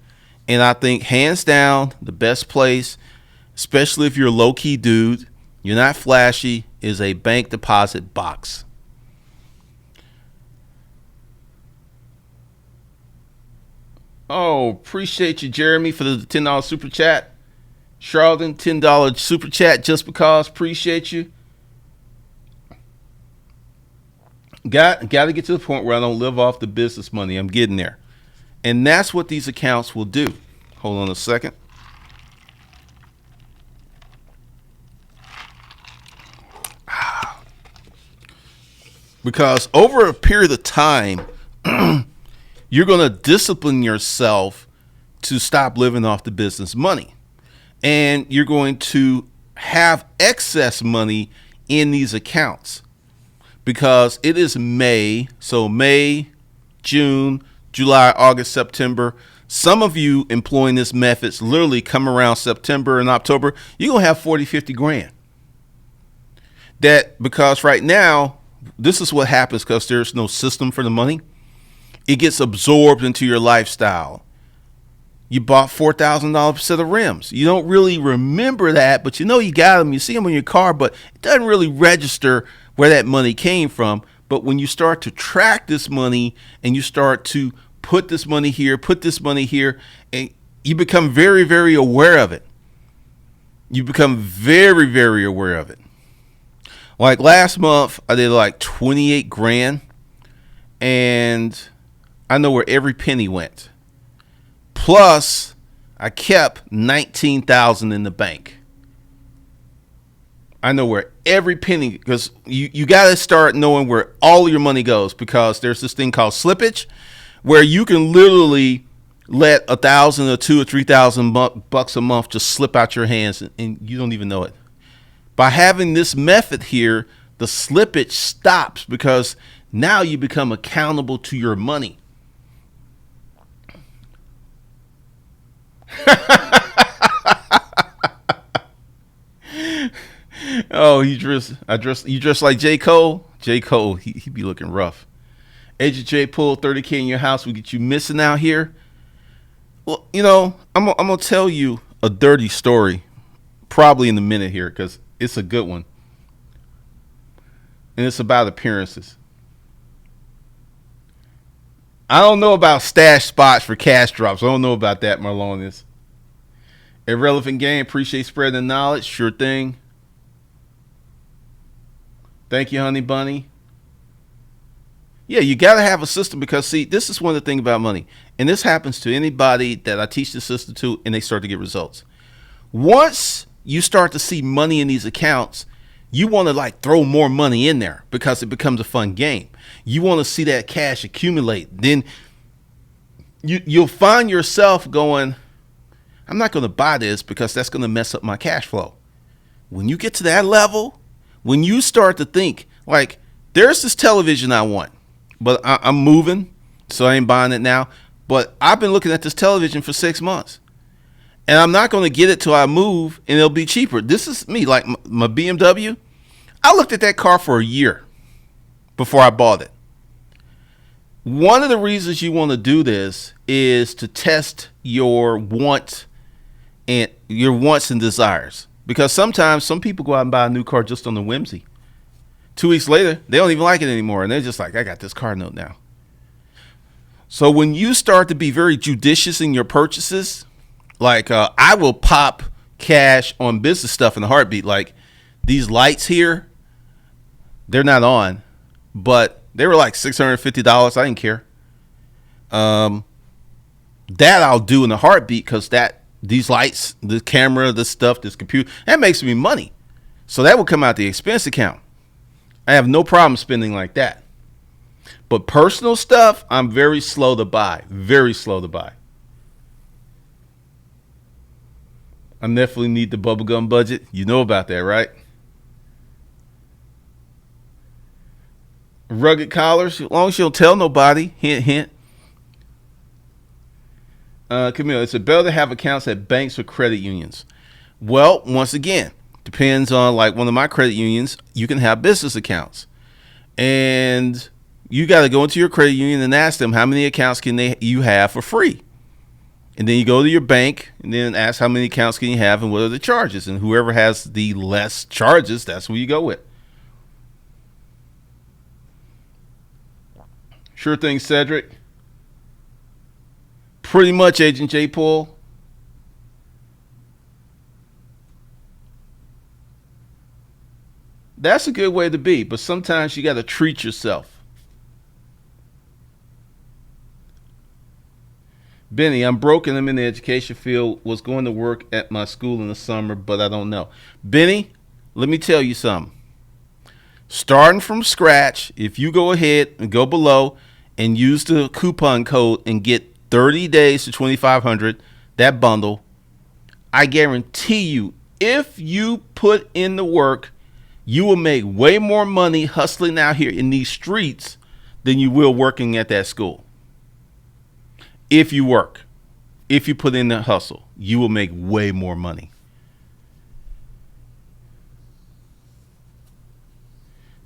And I think hands down, the best place, especially if you're a low-key dude, you're not flashy, is a bank deposit box. Oh, appreciate you, Jeremy, for the $10 super chat. Charlton, $10 super chat just because. Appreciate you. Got to get to the point where I don't live off the business money. I'm getting there. And that's what these accounts will do. Hold on a second. Because over a period of time, you're going to discipline yourself to stop living off the business money. And you're going to have excess money in these accounts because it is May. So May, June, July, August, September. Some of you employing this methods literally come around September and October, you're going to have 40, 50 grand. That because right now, this is what happens because there's no system for the money. It gets absorbed into your lifestyle. You bought $4,000 set of rims. You don't really remember that, but you know you got them. You see them in your car, but it doesn't really register where that money came from. But when you start to track this money and you start to put this money here, and you become very, very aware of it. You become very, very aware of it. Like last month, I did like 28 grand, and I know where every penny went. Plus, I kept 19,000 in the bank. I know where every penny, because you got to start knowing where all your money goes, because there's this thing called slippage, where you can literally let $1,000 or $2,000 or $3,000 bucks a month just slip out your hands, and you don't even know it. By having this method here, the slippage stops because now you become accountable to your money. Oh, you dress like J. Cole? J. Cole, he be looking rough. Agent J pull 30K in your house will get you missing out here. Well, I'm gonna tell you a dirty story, probably in a minute here, because it's a good one, and it's about appearances. I don't know about stash spots for cash drops. I don't know about that, Marlonis. Irrelevant game. Appreciate spreading the knowledge. Sure thing. Thank you, Honey Bunny. Yeah, you got to have a system because, see, this is one of the things about money. And this happens to anybody that I teach the system to, and they start to get results. Once you start to see money in these accounts, you want to throw more money in there because it becomes a fun game. You want to see that cash accumulate. Then you'll find yourself going, I'm not going to buy this because that's going to mess up my cash flow. When you get to that level, when you start to think, there's this television I want, but I'm moving, so I ain't buying it now. But I've been looking at this television for 6 months. And I'm not going to get it till I move, and it'll be cheaper. This is me, like my BMW. I looked at that car for a year before I bought it. One of the reasons you want to do this is to test your wants and desires. Because sometimes some people go out and buy a new car just on the whimsy. 2 weeks later, they don't even like it anymore, and they're just like, I got this car note now. So when you start to be very judicious in your purchases, I will pop cash on business stuff in a heartbeat. Like these lights here, they're not on, but they were like $650. I didn't care. That I'll do in a heartbeat because these lights, the camera, this stuff, this computer, that makes me money. So that will come out the expense account. I have no problem spending like that. But personal stuff, I'm very slow to buy. Very slow to buy. I definitely need the bubblegum budget. You know about that, right? Rugged collars, as long as you don't tell nobody. Hint, hint. Camille, it's better to have accounts at banks or credit unions. Well, once again, depends on one of my credit unions. You can have business accounts. And you got to go into your credit union and ask them how many accounts you have for free. And then you go to your bank and then ask how many accounts can you have and what are the charges. And whoever has the less charges, that's who you go with. Sure thing, Cedric. Pretty much, Agent J. Paul. That's a good way to be, but sometimes you got to treat yourself. Benny, I'm broke and I'm in the education field. Was going to work at my school in the summer, but I don't know. Benny, let me tell you something. Starting from scratch, if you go ahead and go below and use the coupon code and get 30 days to $2,500, that bundle, I guarantee you, if you put in the work, you will make way more money hustling out here in these streets than you will working at that school. If you work, if you put in the hustle, you will make way more money.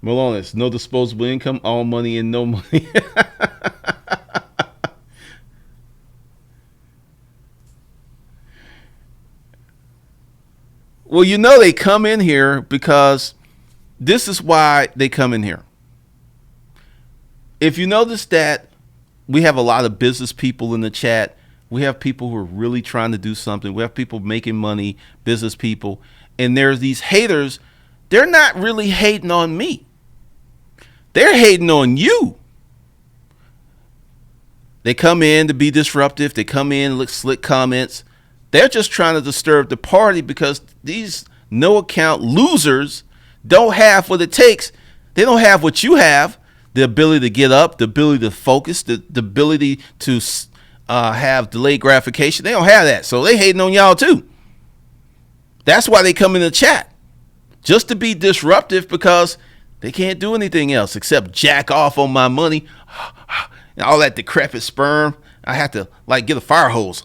Malonis, no disposable income, all money and no money. Well, they come in here because this is why they come in here. If you notice that we have a lot of business people in the chat. We have people who are really trying to do something. We have people making money, business people. And there's these haters. They're not really hating on me. They're hating on you. They come in to be disruptive. They come in, look slick comments. They're just trying to disturb the party because these no account losers don't have what it takes. They don't have what you have. The ability to get up, the ability to focus, the ability to have delayed gratification. They don't have that. So they hating on y'all too. That's why they come in the chat. Just to be disruptive because they can't do anything else except jack off on my money. And all that decrepit sperm. I have to get a fire hose.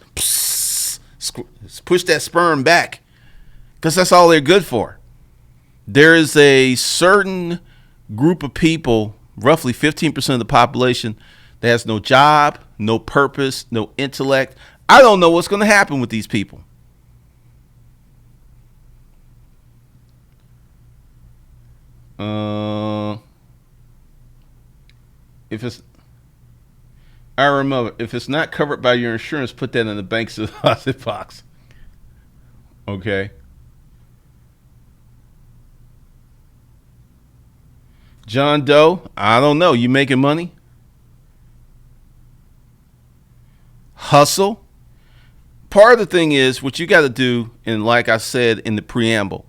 Push that sperm back. Because that's all they're good for. There is a certain group of people roughly 15% of the population that has no job, no purpose, no intellect. I don't know what's going to happen with these people. I remember, if it's not covered by your insurance, put that in the bank's deposit box. Okay. John Doe, I don't know. You making money? Hustle. Part of the thing is what you got to do, and like I said in the preamble,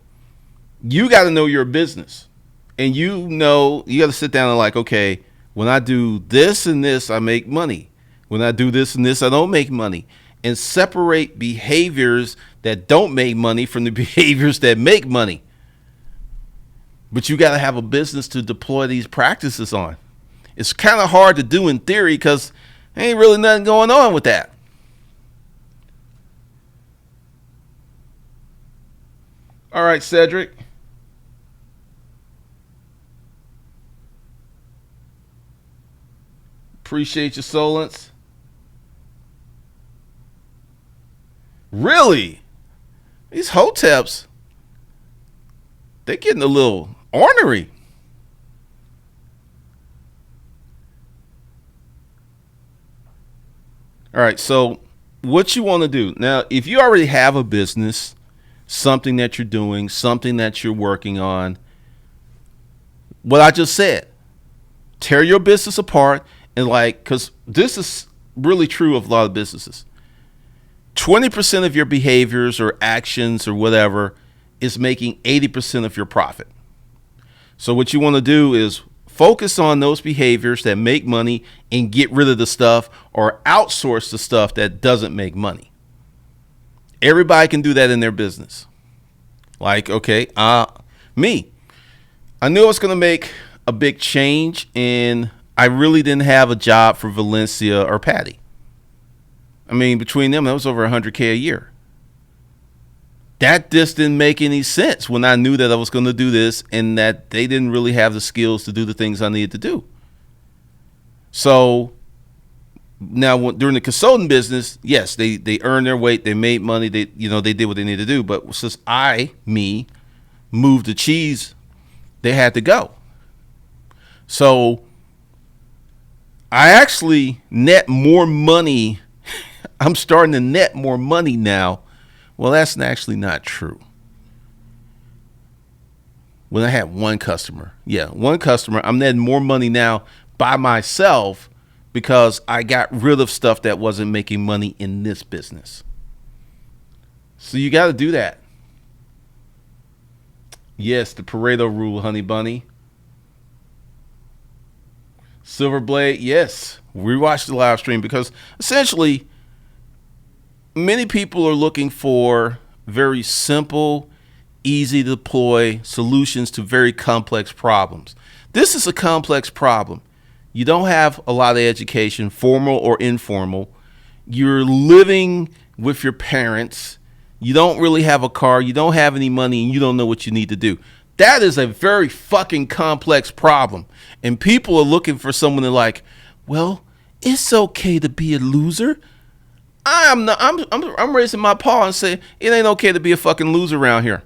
you got to know your business. And you got to sit down and like, okay, when I do this and this, I make money. When I do this and this, I don't make money. And separate behaviors that don't make money from the behaviors that make money. But you got to have a business to deploy these practices on. It's kind of hard to do in theory because there ain't really nothing going on with that. All right, Cedric. Appreciate your Solence. Really? These hoteps, they're getting a little ornery. All right, so what you want to do now, if you already have a business, something that you're doing, something that you're working on, what I just said, tear your business apart and because this is really true of a lot of businesses. 20% of your behaviors or actions or whatever is making 80% of your profit. So what you want to do is focus on those behaviors that make money and get rid of the stuff or outsource the stuff that doesn't make money. Everybody can do that in their business. Like, okay, me, I knew I was going to make a big change and I really didn't have a job for Valencia or Patty. I mean, between them, that was over $100K a year. That just didn't make any sense when I knew that I was going to do this and that they didn't really have the skills to do the things I needed to do. So now during the consulting business, yes, they earned their weight. They made money. They did what they needed to do. But since moved the cheese, they had to go. So I actually net more money. I'm starting to net more money now. Well, that's actually not true. When I had one customer, I'm netting more money now by myself because I got rid of stuff that wasn't making money in this business. So you got to do that. Yes, the Pareto rule, honey bunny. Silverblade, yes. We watched the live stream because essentially many people are looking for very simple, easy to deploy solutions to very complex problems. This is a complex problem. You don't have a lot of education, formal or informal. You're living with your parents. You don't really have a car. You don't have any money, and you don't know what you need to do. That is a very fucking complex problem. And people are looking for someone to like, well, it's okay to be a loser. I'm raising my paw and say it ain't okay to be a fucking loser around here.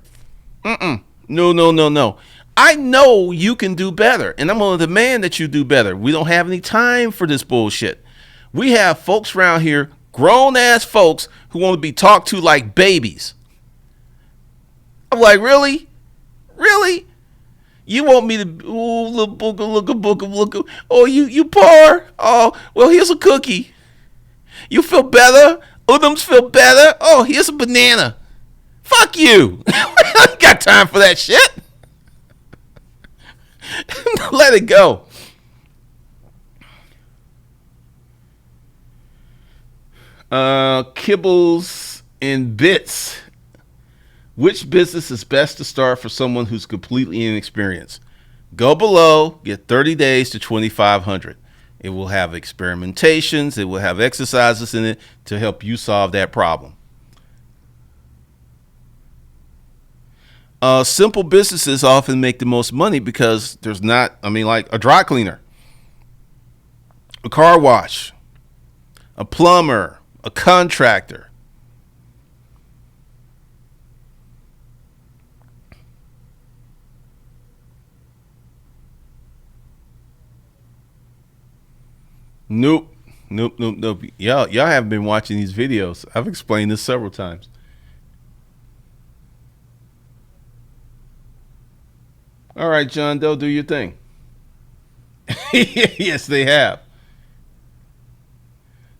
No. I know you can do better, and I'm going to demand that you do better. We don't have any time for this bullshit. We have folks around here, grown ass folks, who want to be talked to like babies. I'm like, really? Really? You want me to look? Oh, you poor? Oh, well, here's a cookie. You feel better? Udums feel better? Oh, here's a banana. Fuck you. I ain't got time for that shit. Let it go. Kibbles and bits. Which business is best to start for someone who's completely inexperienced? Go below, get 30 days to 2,500. It will have experimentations. It will have exercises in it to help you solve that problem. Simple businesses often make the most money because there's not, like a dry cleaner. a car wash, a plumber, a contractor. Nope. Y'all haven't been watching these videos. I've explained this several times. All right, John Doe, do your thing. Yes, they have.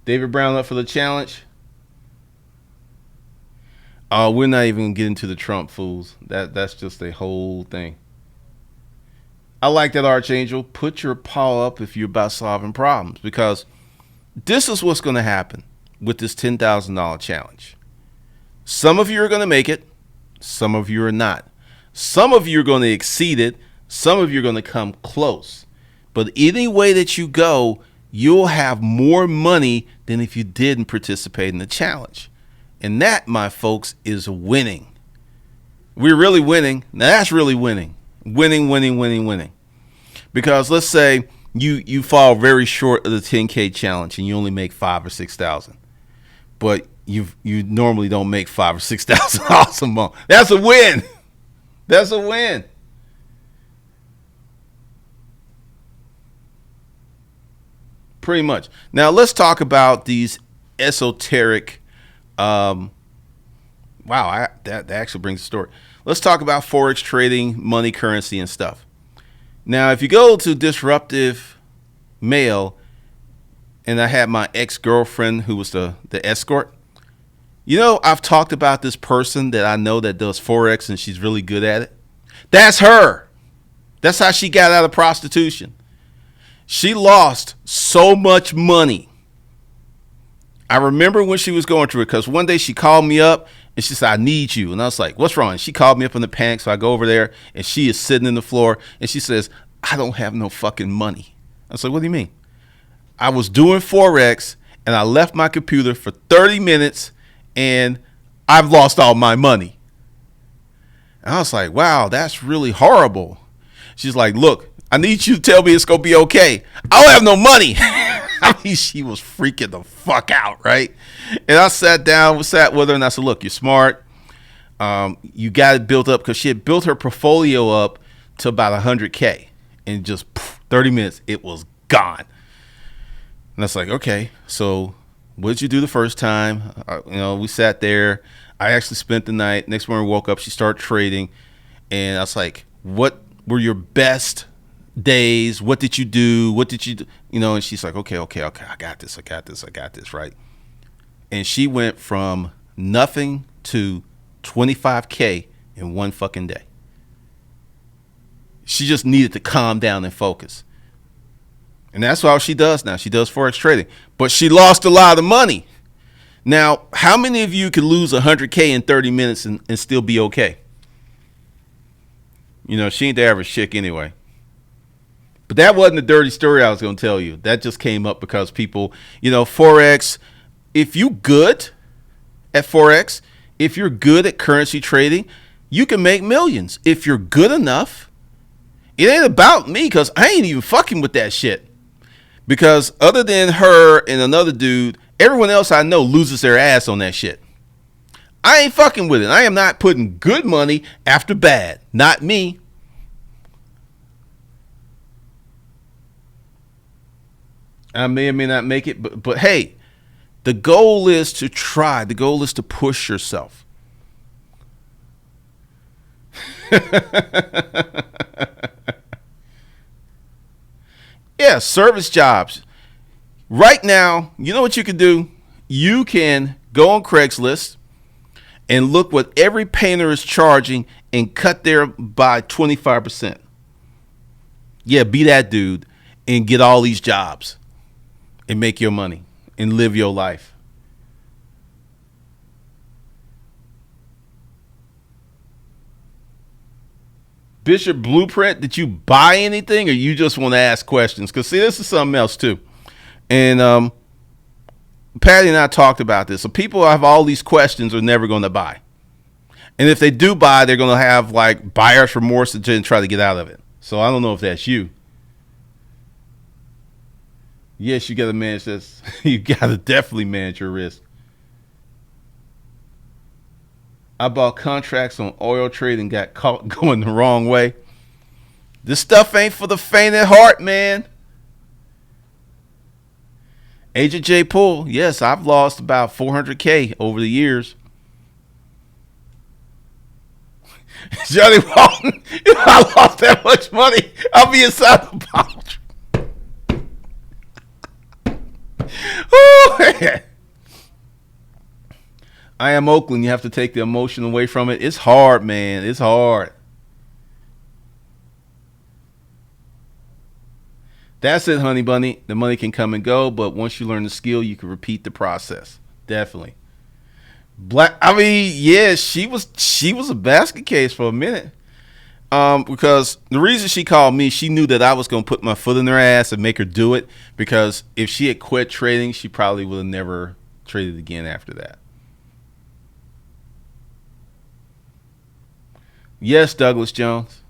David Brown up for the challenge. Oh, we're not even gonna get into the Trump fools. That's just a whole thing. I like that, Archangel. Put your paw up if you're about solving problems, because this is what's going to happen with this $10,000 challenge. Some of you are going to make it. Some of you are not. Some of you are going to exceed it. Some of you are going to come close. But any way that you go, you'll have more money than if you didn't participate in the challenge. And that, my folks, is winning. We're really winning. Now, that's really winning. Winning. Because let's say you fall very short of the 10K challenge and you only make 5,000 or 6,000, but you normally don't make 5,000 or 6,000 dollars a month. That's a win. That's a win. Pretty much. Now let's talk about these esoteric. That actually brings a story. Let's talk about Forex trading, money, currency, and stuff. Now, if you go to Disruptive Mail, and I had my ex-girlfriend who was the escort, I've talked about this person that I know that does Forex and she's really good at it. That's her. That's how she got out of prostitution. She lost so much money. I remember when she was going through it, because one day she called me up and she said, I need you. And I was like, what's wrong? And she called me up in the panic. So I go over there and she is sitting in the floor and she says, I don't have no fucking money. I was like, what do you mean? I was doing Forex and I left my computer for 30 minutes and I've lost all my money. And I was like, wow, that's really horrible. She's like, look, I need you to tell me it's going to be okay. I don't have no money. I mean, she was freaking the fuck out, right? And I sat with her and I said, look, you're smart. You got it built up, because she had built her portfolio up to about 100K. And just 30 minutes, it was gone. And I was like, okay, so what did you do the first time? We sat there. I actually spent the night. Next morning, woke up. She started trading. And I was like, what were your best days? What did you do? What did you do? And she's like, okay, I got this, right? And she went from nothing to 25K in one fucking day. She just needed to calm down and focus. And that's all she does now. She does Forex trading. But she lost a lot of money. Now, how many of you could lose 100K in 30 minutes and still be okay? She ain't the average chick anyway. But that wasn't the dirty story I was going to tell you. That just came up because people, Forex, if you good at Forex, if you're good at currency trading, you can make millions. If you're good enough, it ain't about me, because I ain't even fucking with that shit. Because other than her and another dude, everyone else I know loses their ass on that shit. I ain't fucking with it. I am not putting good money after bad. Not me. I may or may not make it, but hey, the goal is to try. The goal is to push yourself. Yeah, service jobs. Right now, you know what you can do? You can go on Craigslist and look what every painter is charging and cut there by 25%. Yeah, be that dude and get all these jobs and make your money and live your life. Bishop Blueprint, did you buy anything or you just want to ask questions? Because, see, this is something else, too. And Patty and I talked about this. So people who have all these questions are never going to buy. And if they do buy, they're going to have, like, buyer's remorse and try to get out of it. So I don't know if that's you. Yes, you got to manage this. You got to definitely manage your risk. I bought contracts on oil trade and got caught going the wrong way. This stuff ain't for the faint at heart, man. Agent J. Poole, yes, I've lost about $400K over the years. Johnny Walton, if I lost that much money, I'll be inside the pouch. I am Oakland. You have to take the emotion away from it. It's hard, man. It's hard. That's it, honey bunny. The money can come and go, but once you learn the skill, you can repeat the process. Definitely. She was a basket case for a minute. Because the reason she called me, she knew that I was going to put my foot in her ass and make her do it. Because if she had quit trading, she probably would have never traded again after that. Yes, Douglas Jones.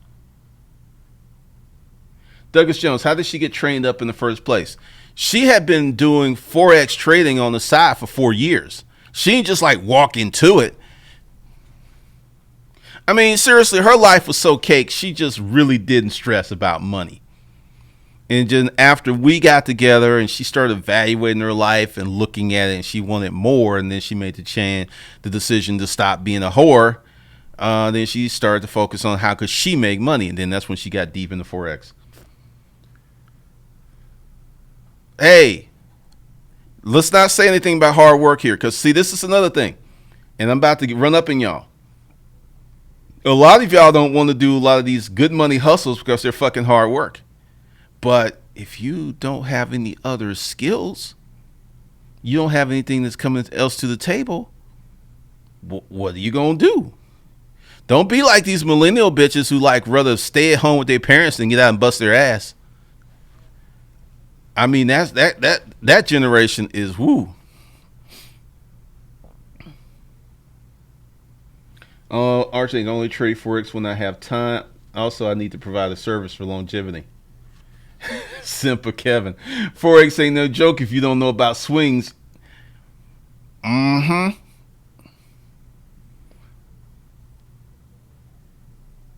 Douglas Jones, how did she get trained up in the first place? She had been doing Forex trading on the side for 4 years. She didn't just like walk into it. I mean, seriously, her life was so cake. She just really didn't stress about money. And then after we got together and she started evaluating her life and looking at it and she wanted more, and then she made the decision to stop being a whore. Then she started to focus on how could she make money. And then that's when she got deep into Forex. Hey, let's not say anything about hard work here, because see, this is another thing, and I'm about to run up in y'all. A lot of y'all don't want to do a lot of these good money hustles because they're fucking hard work. But if you don't have any other skills, you don't have anything that's coming else to the table, what are you gonna do? Don't be like these millennial bitches who like rather stay at home with their parents than get out and bust their ass. I mean, that generation is woo. Archie, I can only trade Forex when I have time. Also, I need to provide a service for longevity. Simple Kevin. Forex ain't no joke if you don't know about swings.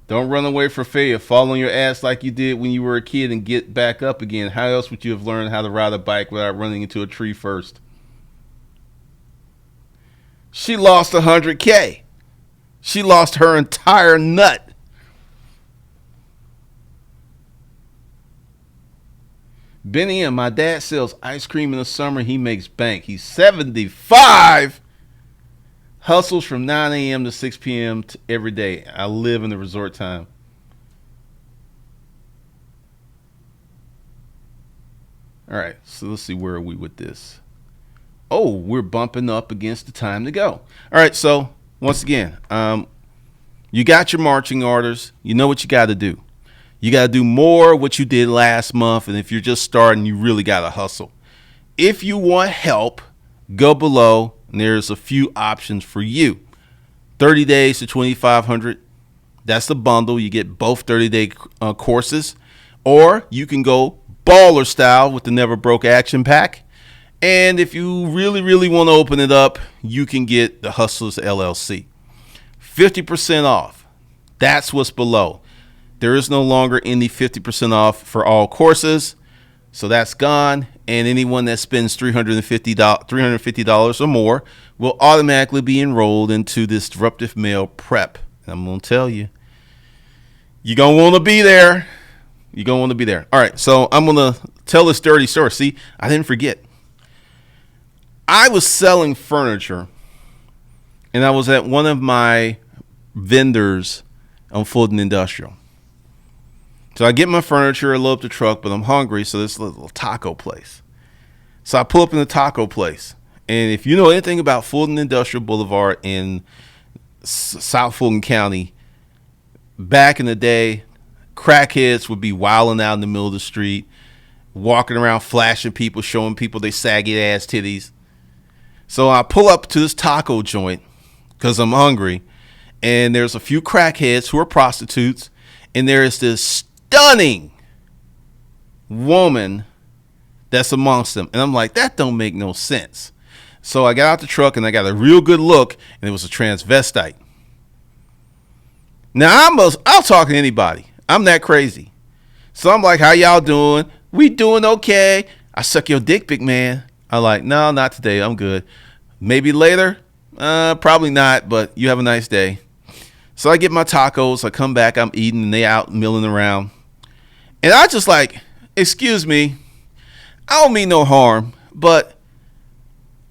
Don't run away from failure. Fall on your ass like you did when you were a kid and get back up again. How else would you have learned how to ride a bike without running into a tree first? She lost $100K. She lost her entire nut. Benny and my dad sells ice cream in the summer. He makes bank. He's 75. Hustles from 9 a.m. to 6 p.m. every day. I live in the resort time. All right, so let's see, where are we with this? Oh, we're bumping up against the time to go. All right, so once again, you got your marching orders. You know what you got to do. You got to do more what you did last month, and if you're just starting, you really got to hustle. If you want help, go below. And there's a few options for you. 30 days to 2,500. That's the bundle. You get both 30-day courses. Or you can go baller style with the Never Broke Action Pack. And if you really, really want to open it up, you can get the Hustlers LLC. 50% off. That's what's below. There is no longer any 50% off for all courses. So that's gone. And anyone that spends $350 or more will automatically be enrolled into this Disruptive Mail Prep. And I'm going to tell you, you're going to want to be there. You're going to want to be there. All right, so I'm going to tell this dirty story. See, I didn't forget. I was selling furniture, and I was at one of my vendors on Fulton Industrial. So I get my furniture, I load up the truck, but I'm hungry, so this little taco place. So I pull up in the taco place. And if you know anything about Fulton Industrial Boulevard in South Fulton County, back in the day, crackheads would be wilding out in the middle of the street, walking around flashing people, showing people they saggy ass titties. So I pull up to this taco joint because I'm hungry, and there's a few crackheads who are prostitutes, and there is this stunning woman that's amongst them. And I'm like, that don't make no sense. So I got out the truck and I got a real good look, and it was a transvestite. Now I'll talk to anybody. I'm that crazy. So I'm like, how y'all doing? We doing okay. I suck your dick, big man. I'm like, no, not today. I'm good. Maybe later? Probably not, but you have a nice day. So I get my tacos. I come back. I'm eating, and they out milling around. And I just like, excuse me, I don't mean no harm, but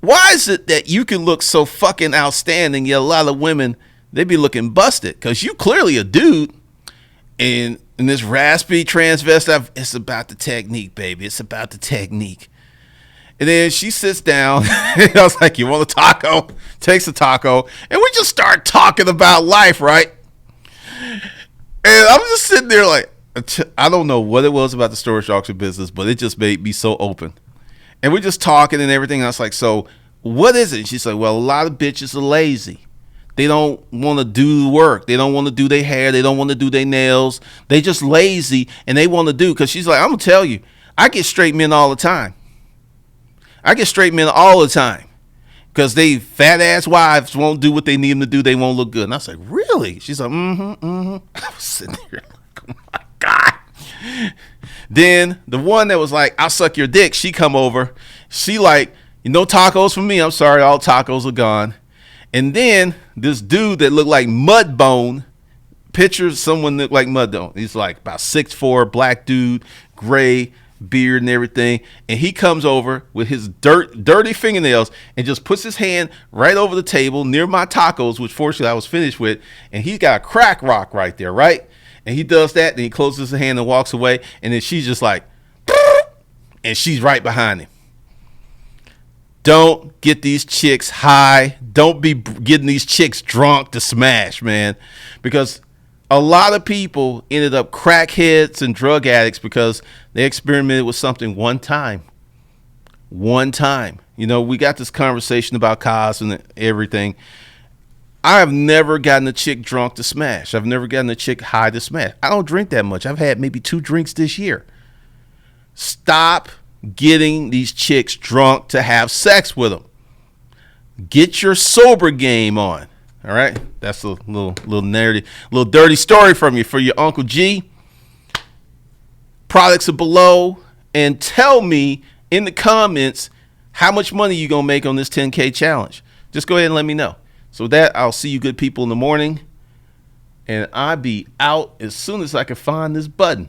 why is it that you can look so fucking outstanding, yet a lot of women, they be looking busted? Because you clearly a dude. And in this raspy transvestite, it's about the technique, baby. It's about the technique. And then she sits down. And I was like, you want a taco? Takes a taco. And we just start talking about life, right? And I'm just sitting there like, I don't know what it was about the storage auction business, but it just made me so open. And we're just talking and everything. And I was like, so what is it? And she's like, well, a lot of bitches are lazy. They don't want to do work. They don't want to do their hair. They don't want to do their nails. They just lazy, and they want to do. Because she's like, I'm going to tell you, I get straight men all the time. Because they fat-ass wives won't do what they need them to do. They won't look good. And I was like, really? She's like, I was sitting there like, oh, my God. Then the one that was like, I'll suck your dick, she come over. She like, no tacos for me. I'm sorry, all tacos are gone. And then this dude that looked like Mudbone, pictures someone looked like Mudbone. He's like about 6'4", black dude, gray beard and everything. And he comes over with his dirty fingernails and just puts his hand right over the table near my tacos, which fortunately I was finished with. And he's got a crack rock right there, right? And he does that, and he closes his hand and walks away. And then she's just like, and she's right behind him. Don't get these chicks high. Don't be getting these chicks drunk to smash, man. Because a lot of people ended up crackheads and drug addicts because they experimented with something one time. You know, we got this conversation about cars and everything. I have never gotten a chick drunk to smash. I've never gotten a chick high to smash. I don't drink that much. I've had maybe 2 drinks this year. Stop getting these chicks drunk to have sex with them. Get your sober game on. All right, that's a little narrative, little dirty story from you for your Uncle G. Products are below, and tell me in the comments how much money you gonna make on this 10K challenge. Just go ahead and let me know. So with that, I'll see you good people in the morning, and I'll be out as soon as I can find this button.